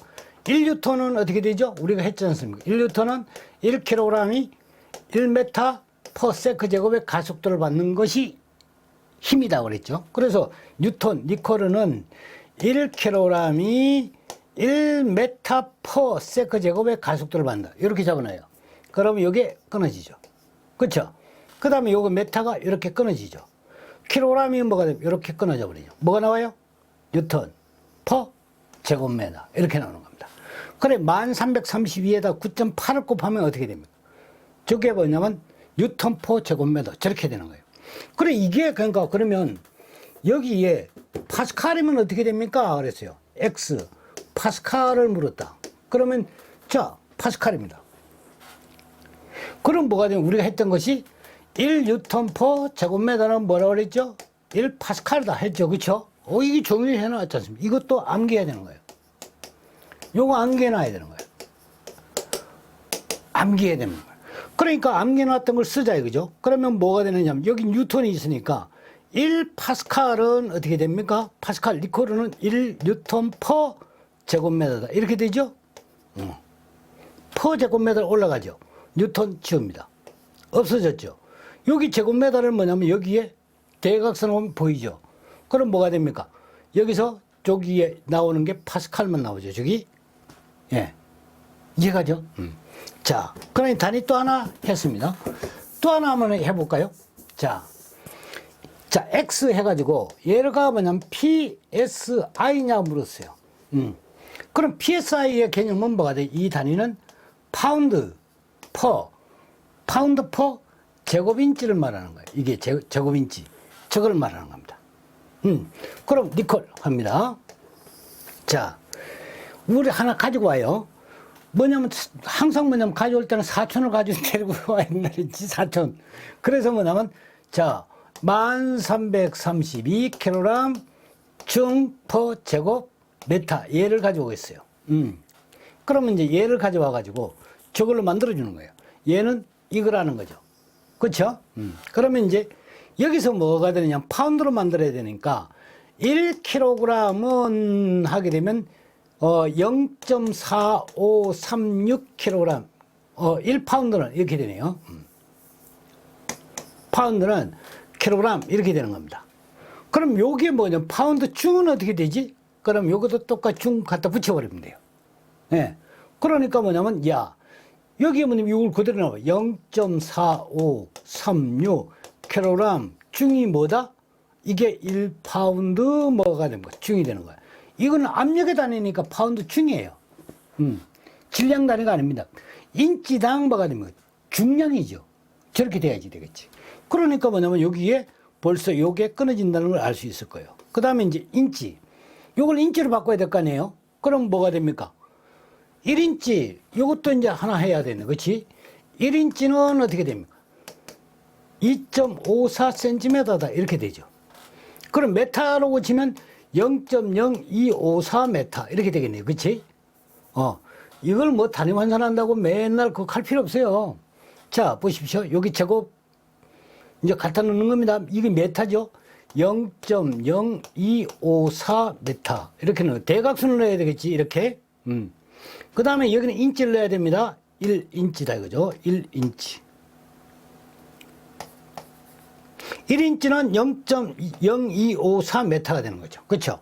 1뉴턴은 어떻게 되죠? 우리가 했지 않습니까? 1뉴턴은 1kg이 1m 퍼 세크 제곱의 가속도를 받는 것이 힘이다 그랬죠. 그래서 뉴턴, 니콜은 1kg이 1m 퍼 세크 제곱의 가속도를 받는다. 이렇게 잡아놔요. 그러면 이게 끊어지죠. 그렇죠? 그 다음에 요거 메타가 이렇게 끊어지죠. 킬로그램이 뭐가 되면 이렇게 끊어져 버리죠. 뭐가 나와요? 뉴턴 퍼 제곱미터 이렇게 나오는 겁니다. 그래 1332에다 9.8을 곱하면 어떻게 됩니까? 저게 뭐냐면 뉴턴 퍼 제곱미터 저렇게 되는 거예요. 그래 이게 그러니까 그러면 여기에 파스칼이면 어떻게 됩니까? 그랬어요. X 파스칼을 물었다. 그러면 자 파스칼입니다. 그럼 뭐가 되면 우리가 했던 것이 1뉴턴 퍼 제곱미터는 뭐라고 그랬죠? 1파스칼이다 했죠. 그쵸? 이게 정리해 놨지 않습니까? 이것도 암기해야 되는 거예요. 요거 암기해 놔야 되는 거예요. 암기해야 되는 거예요. 그러니까 암기해 놨던 걸 쓰자 이거죠. 그러면 뭐가 되느냐면 여기 뉴턴이 있으니까 1파스칼은 어떻게 됩니까? 파스칼 니콜은 1뉴턴 퍼 제곱미터다. 이렇게 되죠? 퍼 제곱미터 올라가죠. 뉴턴 지웁니다. 없어졌죠. 여기 제곱미터를 뭐냐면 여기에 대각선 오면 보이죠. 그럼 뭐가 됩니까? 여기서 저기에 나오는 게 파스칼만 나오죠. 저기. 예. 이해가죠? 자, 그러니 단위 또 하나 했습니다. 또 하나 한번 해볼까요? 자, X 해가지고 얘가 뭐냐면 PSI냐 물었어요. 그럼 PSI의 개념은 뭐가 돼? 이 단위는 파운드 퍼 제곱인치를 말하는 거예요. 이게 제곱인치. 저걸 말하는 겁니다. 그럼 니콜 합니다. 자, 우리 하나 가지고 와요. 뭐냐면, 항상 뭐냐면 가져올 때는 4촌을 가지고 데리고 와 옛날이지, 4촌. 그래서 뭐냐면, 자, 1332kg 중 퍼 제곱 메타. 얘를 가져오겠어요. 그러면 이제 얘를 가져와가지고 저걸로 만들어주는 거예요. 얘는 이거라는 거죠. 그렇죠? 그러면 이제 여기서 뭐가 되느냐 파운드로 만들어야 되니까 1kg은 하게 되면 0.4536kg 1파운드는 이렇게 되네요. 파운드는 킬로그램 이렇게 되는 겁니다. 그럼 요게 뭐냐? 파운드 중은 어떻게 되지? 그럼 요것도 똑같이 중 갖다 붙여버리면 돼요. 예. 그러니까 뭐냐면, 야, 여기에 뭐냐면 이걸 그대로 나와. 0.4536 킬로그램 중이 뭐다? 이게 1파운드 뭐가 되는 거야? 중이 되는 거야. 이거는 압력의 단위니까 파운드 중이에요. 질량 단위가 아닙니다. 인치당 뭐가 되는 거야? 중량이죠. 저렇게 돼야지 되겠지. 그러니까 뭐냐면 여기에 벌써 요게 끊어진다는 걸 알 수 있을 거예요. 그 다음에 이제 인치. 요걸 인치로 바꿔야 될 거 아니에요? 그럼 뭐가 됩니까? 1인치. 요것도 이제 하나 해야 되네. 그렇지? 1인치는 어떻게 됩니까? 2.54cm다. 이렇게 되죠. 그럼 메타라고 치면 0.0254m. 이렇게 되겠네요. 그렇지? 이걸 뭐 단위 환산한다고 맨날 그거 할 필요 없어요. 자, 보십시오. 여기 제곱 이제 갖다 놓는 겁니다. 이게 메타죠. 0.0254m. 이렇게 넣어요. 대각선을 넣어야 되겠지. 이렇게. 그 다음에 여기는 인치를 넣어야 됩니다. 1인치다 이거죠. 1인치. 1인치는 0.0254m가 되는 거죠. 그렇죠?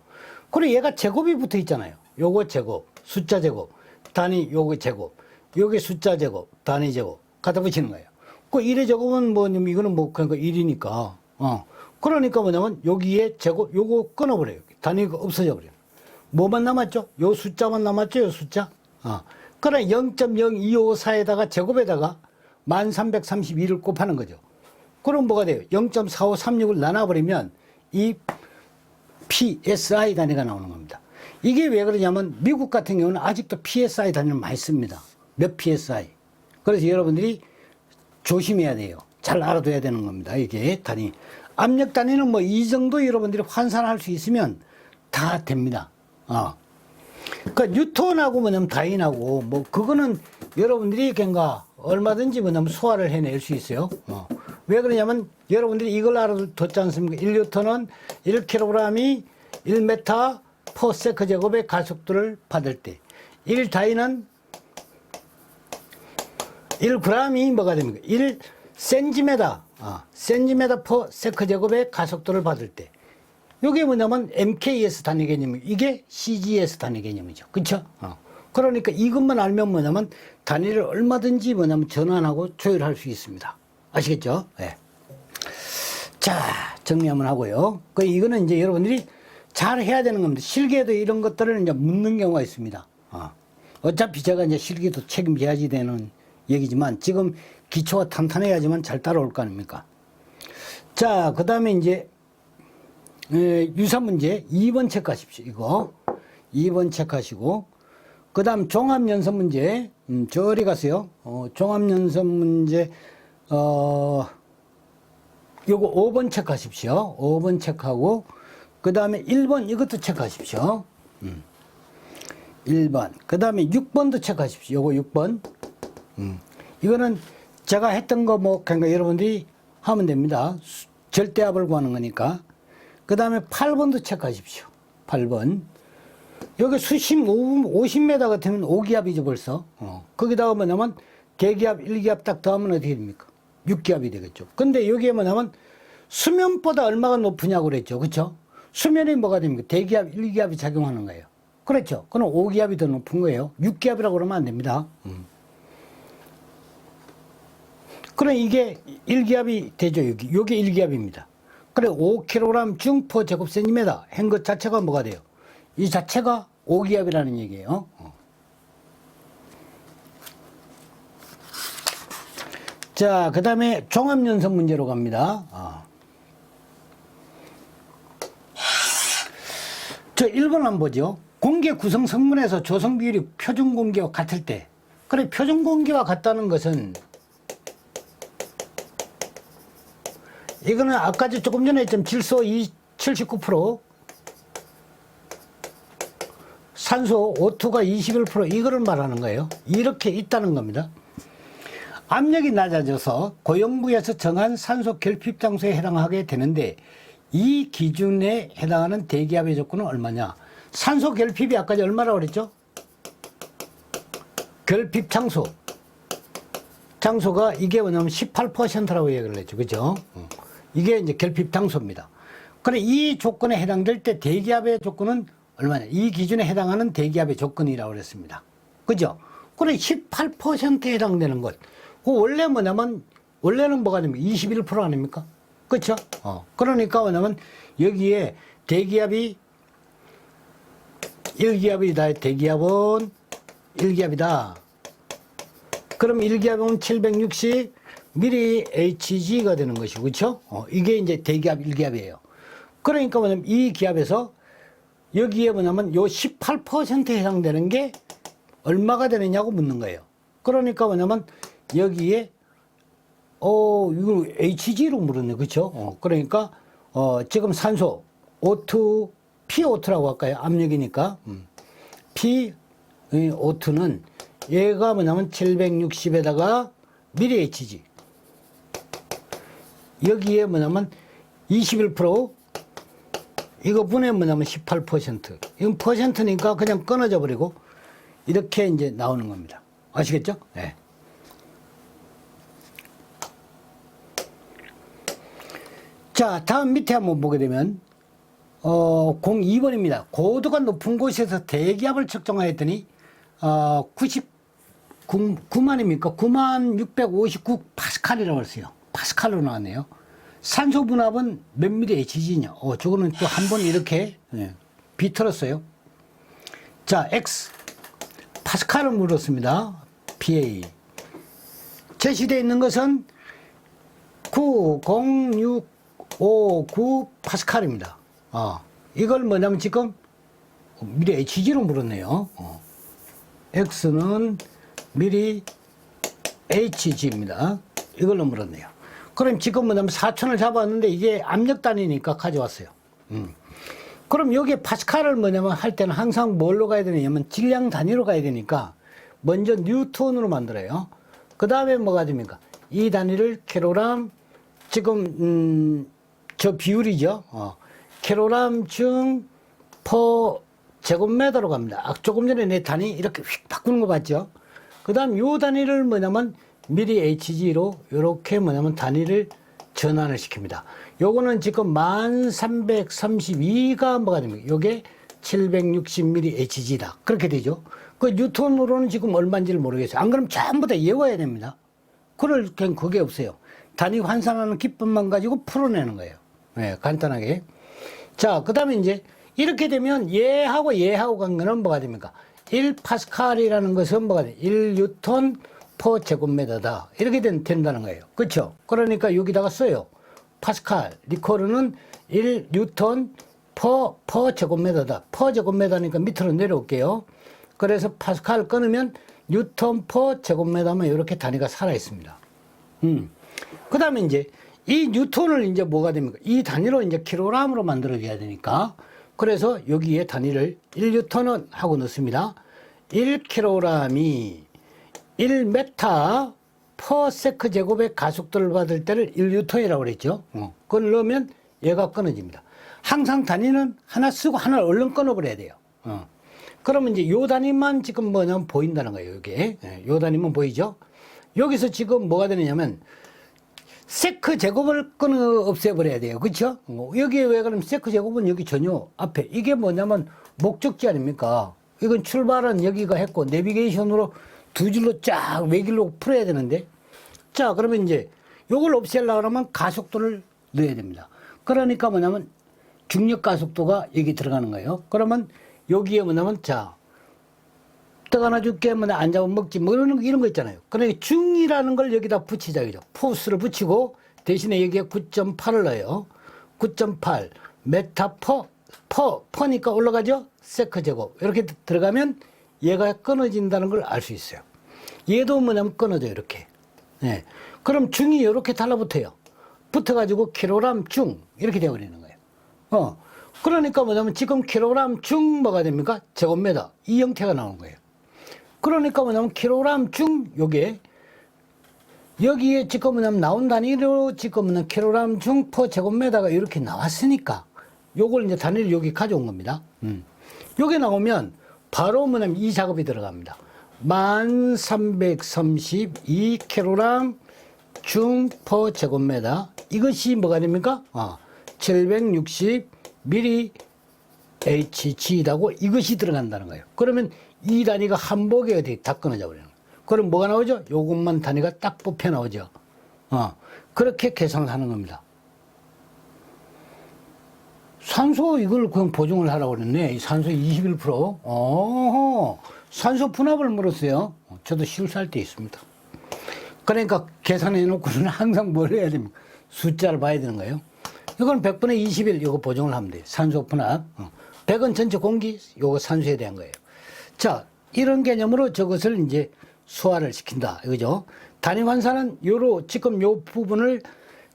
그리고 얘가 제곱이 붙어 있잖아요. 요거 제곱, 숫자 제곱, 단위 요거 제곱, 요게 숫자 제곱, 단위 제곱 갖다 붙이는 거예요. 그 1의 제곱은 뭐냐면 이거는 뭐 그러니까 1이니까. 그러니까 뭐냐면 여기에 제곱 요거 끊어버려요. 단위가 없어져 버려요. 뭐만 남았죠? 요 숫자만 남았죠? 요 숫자. 그래 0.0254에다가 제곱에다가 1332를 곱하는 거죠. 그럼 뭐가 돼요? 0.4536을 나눠버리면 이 PSI 단위가 나오는 겁니다. 이게 왜 그러냐면 미국 같은 경우는 아직도 PSI 단위를 많이 씁니다. 몇 PSI. 그래서 여러분들이 조심해야 돼요. 잘 알아둬야 되는 겁니다. 이게 단위. 압력 단위는 뭐 이 정도 여러분들이 환산할 수 있으면 다 됩니다. 그러니까 뉴턴하고 뭐냐면 다인하고 뭐 그거는 여러분들이 그러니까 얼마든지 뭐냐면 소화를 해낼 수 있어요. 왜 그러냐면 여러분들이 이걸 알아뒀지 않습니까? 1뉴턴은 1kg이 1m per 세컨 제곱의 가속도를 받을 때 1다인은 1g이 뭐가 됩니까? 1cm, cm per 세컨 제곱의 가속도를 받을 때 이게 뭐냐면 MKS 단위 개념이고 이게 CGS 단위 개념이죠. 그렇죠? 그러니까 이것만 알면 뭐냐면 단위를 얼마든지 뭐냐면 전환하고 조율할 수 있습니다. 아시겠죠? 네. 자, 정리 한번 하고요. 이거는 이제 여러분들이 잘 해야 되는 겁니다. 실기에도 이런 것들을 이제 묻는 경우가 있습니다. 어차피 제가 이제 실기도 책임져야지 되는 얘기지만 지금 기초가 탄탄해야지만 잘 따라올 거 아닙니까? 자, 그 다음에 이제 유사 문제 2번 체크하십시오. 이거 2번 체크하시고 그 다음 종합연습 문제 저리 가세요. 종합연습 문제 요거 5번 체크하십시오. 5번 체크하고 그 다음에 1번 이것도 체크하십시오. 1번 그 다음에 6번도 체크하십시오. 요거 6번 이거는 제가 했던 거 뭐 그러니까 여러분들이 하면 됩니다. 절대압을 구하는 거니까. 그 다음에 8번도 체크하십시오. 8번 여기 수심 50m 같으면 5기압이죠 벌써. 거기다가 뭐냐면 대기압 1기압 딱 더하면 어떻게 됩니까? 6기압이 되겠죠. 근데 여기에 뭐냐면 수면보다 얼마가 높으냐고 그랬죠. 그렇죠? 수면이 뭐가 됩니까? 대기압 1기압이 작용하는 거예요. 그렇죠? 그럼 5기압이 더 높은 거예요. 6기압이라고 그러면 안 됩니다. 그럼 이게 1기압이 되죠. 요게 1기압입니다. 그래 5kg 중포 제곱센티미터 한 것 자체가 뭐가 돼요? 이 자체가 5기압이라는 얘기예요. 자, 그 다음에 종합연습 문제로 갑니다. 저 1번 한번 보죠. 공기 구성 성분에서 조성 비율이 표준 공기와 같을 때. 그래, 표준 공기와 같다는 것은 이거는 아까 조금 전에 했던 질소 79%, 산소 O2가 21% 이거를 말하는 거예요. 이렇게 있다는 겁니다. 압력이 낮아져서 고용부에서 정한 산소 결핍 장소에 해당하게 되는데 이 기준에 해당하는 대기압의 조건은 얼마냐? 산소 결핍이 아까 얼마라고 그랬죠? 결핍 장소 장소가 이게 뭐냐면 18%라고 얘기를 했죠. 그죠? 이게 이제 결핍 장소입니다. 그래, 이 조건에 해당될 때 대기압의 조건은 얼마냐? 이 기준에 해당하는 대기압의 조건이라고 그랬습니다. 그죠? 그래, 18%에 해당되는 것. 그 원래 뭐냐면, 원래는 뭐가 됩니까? 21% 아닙니까? 그쵸? 그러니까 뭐냐면, 여기에 대기압이 1기압이다. 대기압은 1기압이다. 그럼 1기압은 760 mHg가 되는 것이고, 그쵸? 이게 이제 대기압 1기압이에요. 그러니까 뭐냐면 이 기압에서 여기에 뭐냐면 요 18%에 해당되는 게 얼마가 되느냐고 묻는 거예요. 그러니까 뭐냐면 여기에 이거 HG로 물었네. 그쵸? 그러니까 지금 산소 O2 P2라고 할까요? 압력이니까 P2는 얘가 뭐냐면 760에다가 mHg 여기에 뭐냐면 21% 이거 분의 뭐냐면 18%. 이건 퍼센트니까 그냥 끊어져 버리고 이렇게 이제 나오는 겁니다. 아시겠죠? 네. 자, 다음 밑에 한번 보게 되면 02번입니다. 고도가 높은 곳에서 대기압을 측정하였더니 99만입니까? 9659 파스칼이라고 했어요. 파스칼로 나왔네요. 산소 분압은 몇 mHg냐? 저거는 또 한 번 이렇게 비틀었어요. 자, X 파스칼을 물었습니다. PA 제시되어 있는 것은 90659 파스칼입니다. 이걸 뭐냐면 지금 미리 HG로 물었네요. X는 미리 HG입니다. 이걸로 물었네요. 그럼 지금 뭐냐면 4천을 잡았는데 이게 압력 단위니까 가져왔어요. 그럼 여기에 파스칼을 뭐냐면 할 때는 항상 뭘로 가야 되냐면 질량 단위로 가야 되니까 먼저 뉴턴으로 만들어요. 그 다음에 뭐가 됩니까? 이 단위를 킬로그램, 지금 저 비율이죠. 킬로그램 중 퍼 제곱미터로 갑니다. 조금 전에 내 단위 이렇게 휙 바꾸는 거 봤죠? 그 다음 요 단위를 뭐냐면 미리 HG로 이렇게 뭐냐면 단위를 전환을 시킵니다. 요거는 지금 1332가 뭐가 됩니까? 요게 760mHg다. 그렇게 되죠. 그 뉴턴으로는 지금 얼마인지를 모르겠어요. 안 그러면 전부 다 외워야 됩니다. 그럴 땐 그게 없어요. 단위 환산하는 기법만 가지고 풀어내는 거예요. 네, 간단하게. 자, 그 다음에 이제 이렇게 되면 얘하고 관계는 뭐가 됩니까? 1파스칼이라는 것은 뭐가 돼? 1뉴턴 퍼 제곱미터다. 이렇게 된다는 거예요. 그렇죠? 그러니까 여기다가 써요. 파스칼, 리코르는 1뉴턴 퍼 제곱미터다. 퍼 제곱미터니까 밑으로 내려올게요. 그래서 파스칼 끊으면 뉴턴 퍼 제곱미터면 이렇게 단위가 살아 있습니다. 그 다음에 이제 이 뉴턴을 이제 뭐가 됩니까? 이 단위로 이제 킬로그램으로 만들어줘야 되니까. 그래서 여기에 단위를 1뉴턴은 하고 넣습니다. 1kg이 1m 퍼 세크 제곱의 가속도를 받을 때를 1뉴턴이라고 그랬죠. 그걸 넣으면 얘가 끊어집니다. 항상 단위는 하나 쓰고 하나를 얼른 끊어버려야 돼요. 그러면 이제 요 단위만 지금 뭐냐면 보인다는 거예요. 이게. 요 단위만 보이죠. 여기서 지금 뭐가 되느냐면 세크 제곱을 없애버려야 돼요. 그렇죠? 여기에 왜 그러면 세크 제곱은 여기 전혀 앞에 이게 뭐냐면 목적지 아닙니까? 이건 출발은 여기가 했고 내비게이션으로 두 줄로 쫙 외길로 풀어야 되는데, 자 그러면 이제 요걸 없애려고 하면 가속도를 넣어야 됩니다. 그러니까 뭐냐면 중력 가속도가 여기 들어가는 거예요. 그러면 여기에 뭐냐면 자 떡 하나 줄게 뭐 안 잡으면 먹지 뭐 이런 거 있잖아요. 그러니까 중이라는 걸 여기다 붙이자 그죠. 포스를 붙이고 대신에 여기에 9.8을 넣어요. 9.8 메타 퍼니까 올라가죠. 세크 제곱 이렇게 들어가면 얘가 끊어진다는 걸 알 수 있어요. 얘도 뭐냐면 끊어져요. 이렇게. 네. 그럼 중이 이렇게 달라붙어요. 붙어가지고 킬로그램 중 이렇게 되어버리는 거예요. 그러니까 뭐냐면 지금 킬로그램 중 뭐가 됩니까? 제곱미터 이 형태가 나오는 거예요. 그러니까 뭐냐면 킬로그램 중 요게 여기에 지금 뭐냐면 나온 단위로 지금 뭐냐면 킬로그램 중 퍼 제곱미터가 이렇게 나왔으니까 요걸 이제 단위를 여기 가져온 겁니다. 요게 나오면 바로 뭐냐면 이 작업이 들어갑니다. 1332kg 중/퍼 제곱미터. 이것이 뭐가 됩니까? 760mHg라고 이것이 들어간다는 거예요. 그러면 이 단위가 한복에 어디 다 끊어져 버리는 거예요. 그럼 뭐가 나오죠? 요것만 단위가 딱 뽑혀 나오죠. 그렇게 계산하는 겁니다. 산소 이걸 그냥 보증을 하라고 그랬네. 산소 21%. 산소 분압을 물었어요. 저도 실수할 때 있습니다. 그러니까 계산해 놓고는 항상 뭘 해야 됩니까? 숫자를 봐야 되는 거예요. 이건 100분의 21 이거 보정을 하면 돼요. 산소 분압. 100은 전체 공기, 요거 산소에 대한 거예요. 자, 이런 개념으로 저것을 이제 소화를 시킨다. 이거죠. 단위 환산은 지금 요 부분을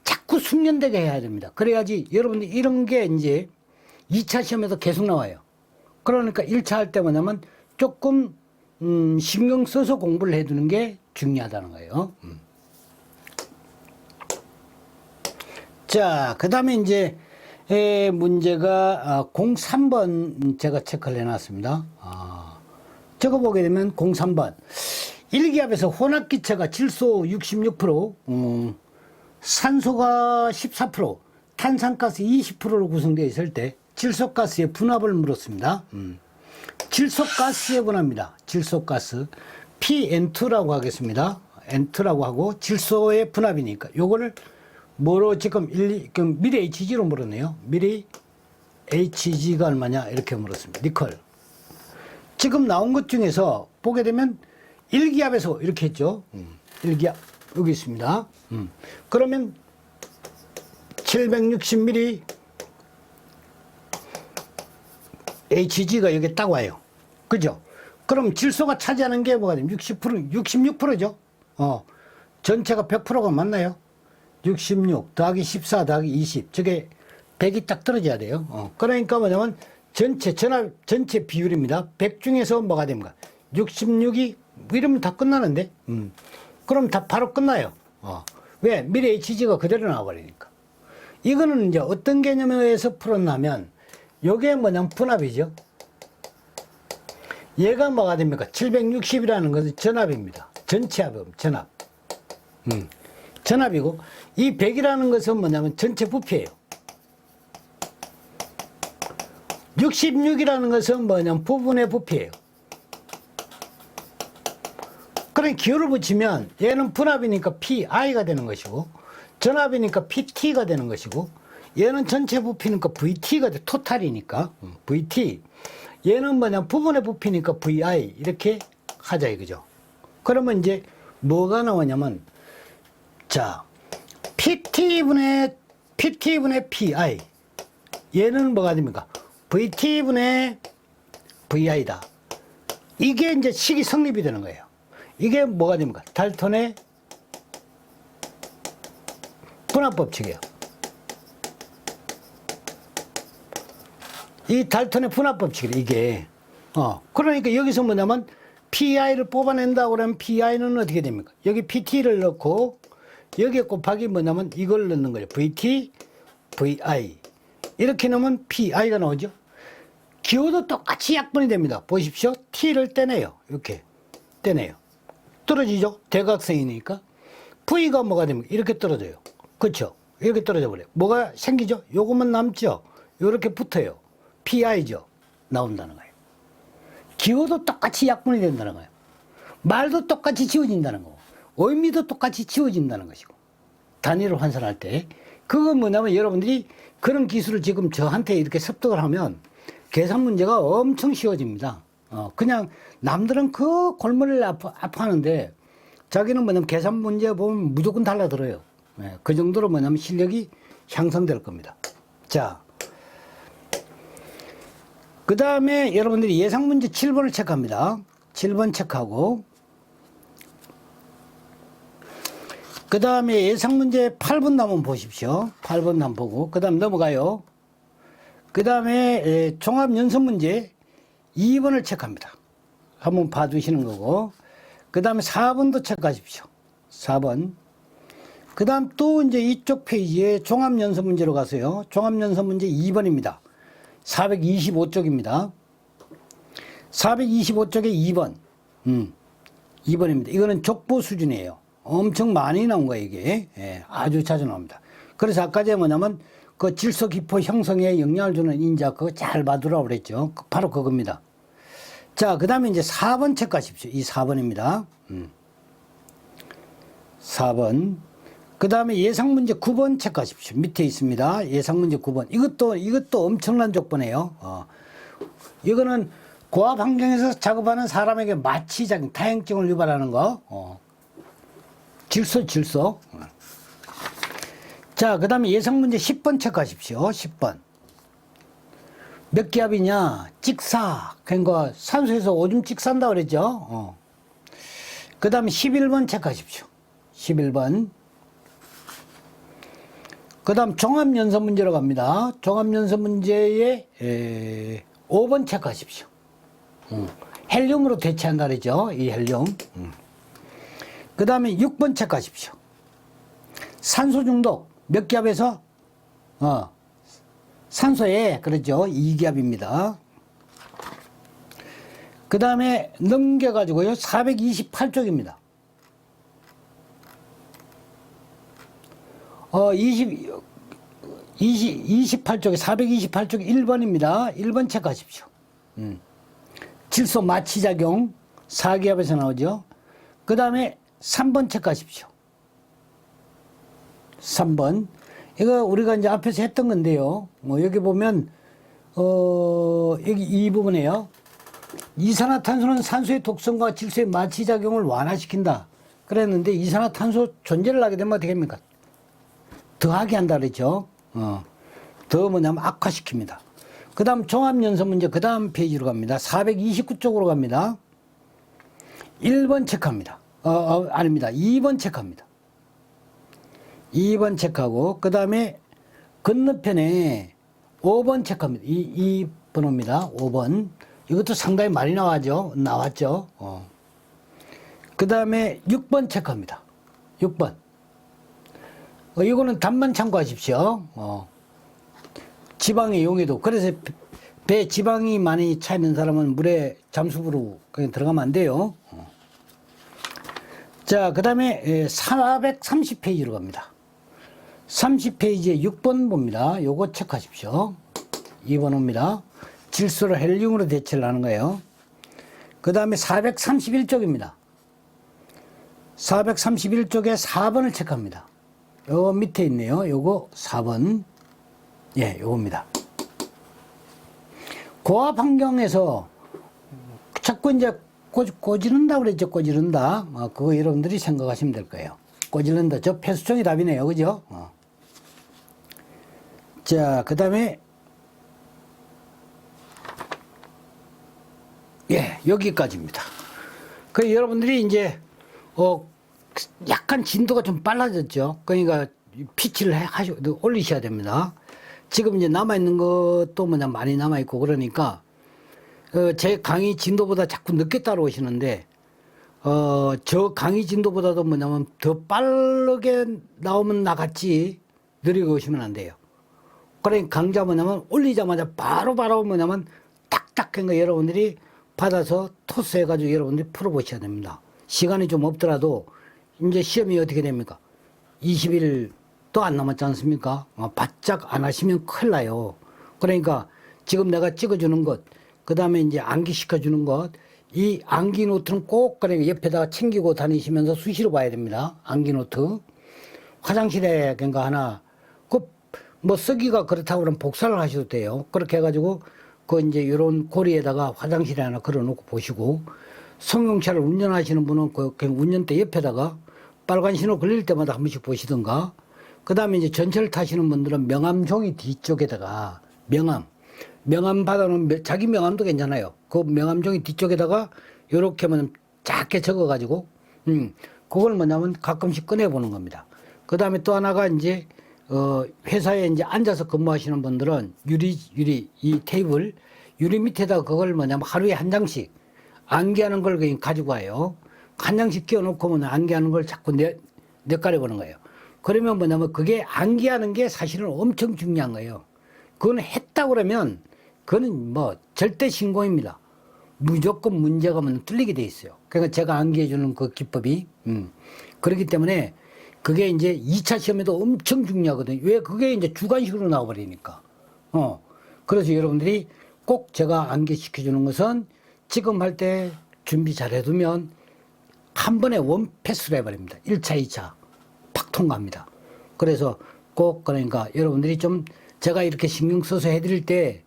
자꾸 숙련되게 해야 됩니다. 그래야지 여러분들 이런 게 이제 2차 시험에도 계속 나와요. 그러니까 1차 할 때 뭐냐면 조금 신경 써서 공부를 해두는 게 중요하다는 거예요. 자, 그 다음에 이제 문제가 03번 제가 체크를 해놨습니다. 저거 보게 되면 03번 1기압에서 혼합기체가 질소 66%, 산소가 14%, 탄산가스 20%로 구성되어 있을 때 질소가스의 분압을 물었습니다. 질소가스의 분압입니다. 질소가스 PN2라고 하겠습니다. N2라고 하고 질소의 분압이니까 요거를 뭐로 지금 미리 HG로 물었네요. 미리 HG가 얼마냐 이렇게 물었습니다. 니켈. 지금 나온 것 중에서 보게 되면 1기압에서 이렇게 했죠. 1기압 여기 있습니다. 그러면 760ml HG가 여기 딱 와요. 그죠? 그럼 질소가 차지하는 게 뭐가 되면 60%, 66%죠. 전체가 100%가 맞나요? 66 더하기 14 더하기 20. 저게 100이 딱 떨어져야 돼요. 그러니까 뭐냐면 전체 비율입니다. 100 중에서 뭐가 됩니까? 66이 이러면 다 끝나는데? 그럼 다 바로 끝나요. 왜? 미래 HG가 그대로 나와버리니까. 이거는 이제 어떤 개념에 의해서 풀었냐면, 요게 뭐냐면 분압이죠. 얘가 뭐가 됩니까? 760이라는 것은 전압입니다. 전체 합은 전압. 전압이고, 이 100이라는 것은 뭐냐면 전체 부피예요. 66이라는 것은 뭐냐면 부분의 부피예요. 그럼 기호를 붙이면 얘는 분압이니까 PI가 되는 것이고, 전압이니까 PT가 되는 것이고, 얘는 전체 부피니까 VT가 돼. 토탈이니까 VT. 얘는 뭐냐 부분의 부피니까 VI 이렇게 하자 이거죠. 그러면 이제 뭐가 나오냐면 자 PT분의 PI 얘는 뭐가 됩니까? VT분의 VI다. 이게 이제 식이 성립이 되는 거예요. 이게 뭐가 됩니까? 달톤의 분압법칙이에요. 이 달톤의 분압법칙이래, 이게. 그러니까 여기서 뭐냐면, PI를 뽑아낸다고 그러면 PI는 어떻게 됩니까? 여기 PT를 넣고, 여기에 곱하기 뭐냐면 이걸 넣는 거예요. VT, VI. 이렇게 넣으면 PI가 나오죠. 기호도 똑같이 약분이 됩니다. 보십시오. T를 떼내요. 이렇게. 떼내요. 떨어지죠? 대각선이니까. V가 뭐가 됩니까? 이렇게 떨어져요. 그렇죠? 이렇게 떨어져 버려요. 뭐가 생기죠? 요것만 남죠? 요렇게 붙어요. PI죠. 나온다는 거예요. 기호도 똑같이 약분이 된다는 거예요. 말도 똑같이 지워진다는 거고, 의미도 똑같이 지워진다는 것이고, 단위를 환산할 때. 그건 뭐냐면 여러분들이 그런 기술을 지금 저한테 이렇게 습득을 하면 계산 문제가 엄청 쉬워집니다. 그냥 남들은 그 골머리를 아파하는데 자기는 뭐냐면 계산 문제 보면 무조건 달라들어요. 그 정도로 뭐냐면 실력이 향상될 겁니다. 자. 그 다음에 여러분들이 예상 문제 7번을 체크합니다. 7번 체크하고, 그 다음에 예상 문제 8번 한번 보십시오. 8번 한번 보고, 그 다음 넘어가요. 그 다음에 종합 연습 문제 2번을 체크합니다. 한번 봐두시는 거고, 그 다음에 4번도 체크하십시오. 4번. 그 다음 또 이제 이쪽 페이지에 종합 연습 문제로 가세요. 종합 연습 문제 2번입니다. 425쪽입니다. 425쪽에 2번. 2번입니다. 이거는 족보 수준이에요. 엄청 많이 나온 거예요, 이게. 예, 아주 자주 나옵니다. 그래서 아까 전에 뭐냐면 그 질소기포 형성에 영향을 주는 인자 그거 잘 봐두라고 그랬죠. 바로 그겁니다. 자, 그 다음에 이제 4번 체크하십시오. 이 4번입니다. 4번. 그 다음에 예상문제 9번 체크하십시오. 밑에 있습니다. 예상문제 9번. 이것도 엄청난 족보네요. 이거는 고압 환경에서 작업하는 사람에게 마취작용, 다행증을 유발하는 거. 질소. 자, 그 다음에 예상문제 10번 체크하십시오. 10번. 몇 기압이냐? 찍사. 그러니까 산소에서 오줌 찍산다 그랬죠. 그 다음에 11번 체크하십시오. 11번. 그 다음 종합연서 문제로 갑니다. 종합연서 문제에 5번 체크하십시오. 헬륨으로 대체한다 그랬죠. 이 헬륨. 그 다음에 6번 체크하십시오. 산소 중독. 몇 기압에서? 산소에, 그렇죠. 2기압입니다. 그 다음에 넘겨가지고요. 428쪽입니다. 28쪽에 428쪽 1번입니다. 1번 체크하십시오. 질소 마취작용 4기압에서 나오죠. 그 다음에 3번 체크하십시오. 3번. 이거 우리가 이제 앞에서 했던 건데요. 여기 보면, 여기 이 부분에요. 이산화탄소는 산소의 독성과 질소의 마취작용을 완화시킨다. 그랬는데 이산화탄소 존재를 하게 되면 어떻게 됩니까? 더하게 한다 그랬죠. 더 뭐냐면 악화시킵니다. 그 다음 종합연서 문제 그 다음 페이지로 갑니다. 429쪽으로 갑니다. 1번 체크합니다. 아닙니다. 2번 체크합니다. 2번 체크하고 그 다음에 건너편에 5번 체크합니다. 이 번호입니다. 5번. 이것도 상당히 많이 나왔죠. 그 다음에 6번 체크합니다. 6번. 이거는 답만 참고하십시오. 지방의 용해도. 그래서 배 지방이 많이 차 있는 사람은 물에 잠수부로 그냥 들어가면 안 돼요. 자, 그 다음에 430페이지로 갑니다. 30페이지에 6번 봅니다. 요거 체크하십시오. 2번호입니다. 질소를 헬륨으로 대체를 하는 거예요. 그 다음에 431쪽입니다. 431쪽에 4번을 체크합니다. 요 밑에 있네요. 요거 4번. 예, 요겁니다. 고압 환경에서 자꾸 이제 꼬지른다 그랬죠. 꼬지른다. 그거 여러분들이 생각하시면 될 거예요. 꼬지른다. 저 폐수총이 답이네요. 그죠? 자, 그 다음에 예, 여기까지입니다. 그 여러분들이 이제 약간 진도가 좀 빨라졌죠. 그러니까 피치를 올리셔야 됩니다. 지금 이제 남아있는 것도 뭐냐 많이 남아있고 그러니까 제 강의 진도보다 자꾸 늦게 따라오시는데 저 강의 진도보다도 뭐냐면 더 빠르게 나오면 나같이 느리게 오시면 안 돼요. 그러니까 강좌 뭐냐면 올리자마자 바로 뭐냐면 딱딱 한 거 여러분들이 받아서 토스해가지고 여러분들이 풀어보셔야 됩니다. 시간이 좀 없더라도 이제 시험이 어떻게 됩니까? 20일도 안 남았지 않습니까? 바짝 안 하시면 큰일 나요. 그러니까 지금 내가 찍어주는 것, 그 다음에 이제 암기시켜주는 것, 이 암기 노트는 꼭 그러니까 옆에다가 챙기고 다니시면서 수시로 봐야 됩니다. 암기 노트. 화장실에 그러니까 하나, 뭐 쓰기가 그렇다고 그러면 복사를 하셔도 돼요. 그렇게 해가지고 이제 요런 고리에다가 화장실에 하나 걸어 놓고 보시고, 승용차를 운전하시는 분은 그냥 운전대 옆에다가 빨간 신호 걸릴 때마다 한 번씩 보시던가, 그 다음에 이제 전철 타시는 분들은 명함 종이 뒤쪽에다가 명함 받아놓으면 자기 명함도 괜찮아요. 그 명함 종이 뒤쪽에다가 요렇게 뭐 작게 적어가지고, 그걸 뭐냐면 가끔씩 꺼내보는 겁니다. 그 다음에 또 하나가 이제, 회사에 이제 앉아서 근무하시는 분들은 유리, 이 테이블, 유리 밑에다가 그걸 뭐냐면 하루에 한 장씩 암기하는 걸 그냥 가지고 와요. 한 장씩 끼워놓고 뭐 암기하는 걸 자꾸 넷가려 보는 거예요. 그러면 뭐냐면 그게 암기하는 게 사실은 엄청 중요한 거예요. 그건 했다 그러면 그거는 뭐 절대 신공입니다. 무조건 문제가 틀리게 돼 있어요. 그러니까 제가 암기해 주는 그 기법이. 그렇기 때문에 그게 이제 2차 시험에도 엄청 중요하거든요. 왜? 그게 이제 주관식으로 나와버리니까. 그래서 여러분들이 꼭 제가 암기시켜 주는 것은 지금 할 때 준비 잘 해두면 한 번에 원패스로 해버립니다. 1차, 2차. 팍 통과합니다. 그래서 꼭 그러니까 여러분들이 좀 제가 이렇게 신경 써서 해드릴 때,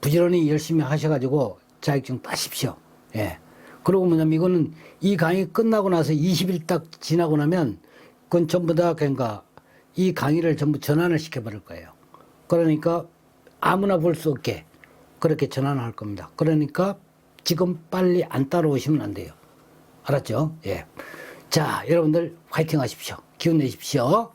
부지런히 열심히 하셔가지고 자격증 따십시오. 예. 그리고 뭐냐면 이거는 이 강의 끝나고 나서 20일 딱 지나고 나면 그건 전부 다 그러니까 이 강의를 전부 전환을 시켜버릴 거예요. 그러니까 아무나 볼 수 없게 그렇게 전환을 할 겁니다. 그러니까 지금 빨리 안 따라오시면 안 돼요. 알았죠? 예. 자, 여러분들 화이팅 하십시오. 기운 내십시오.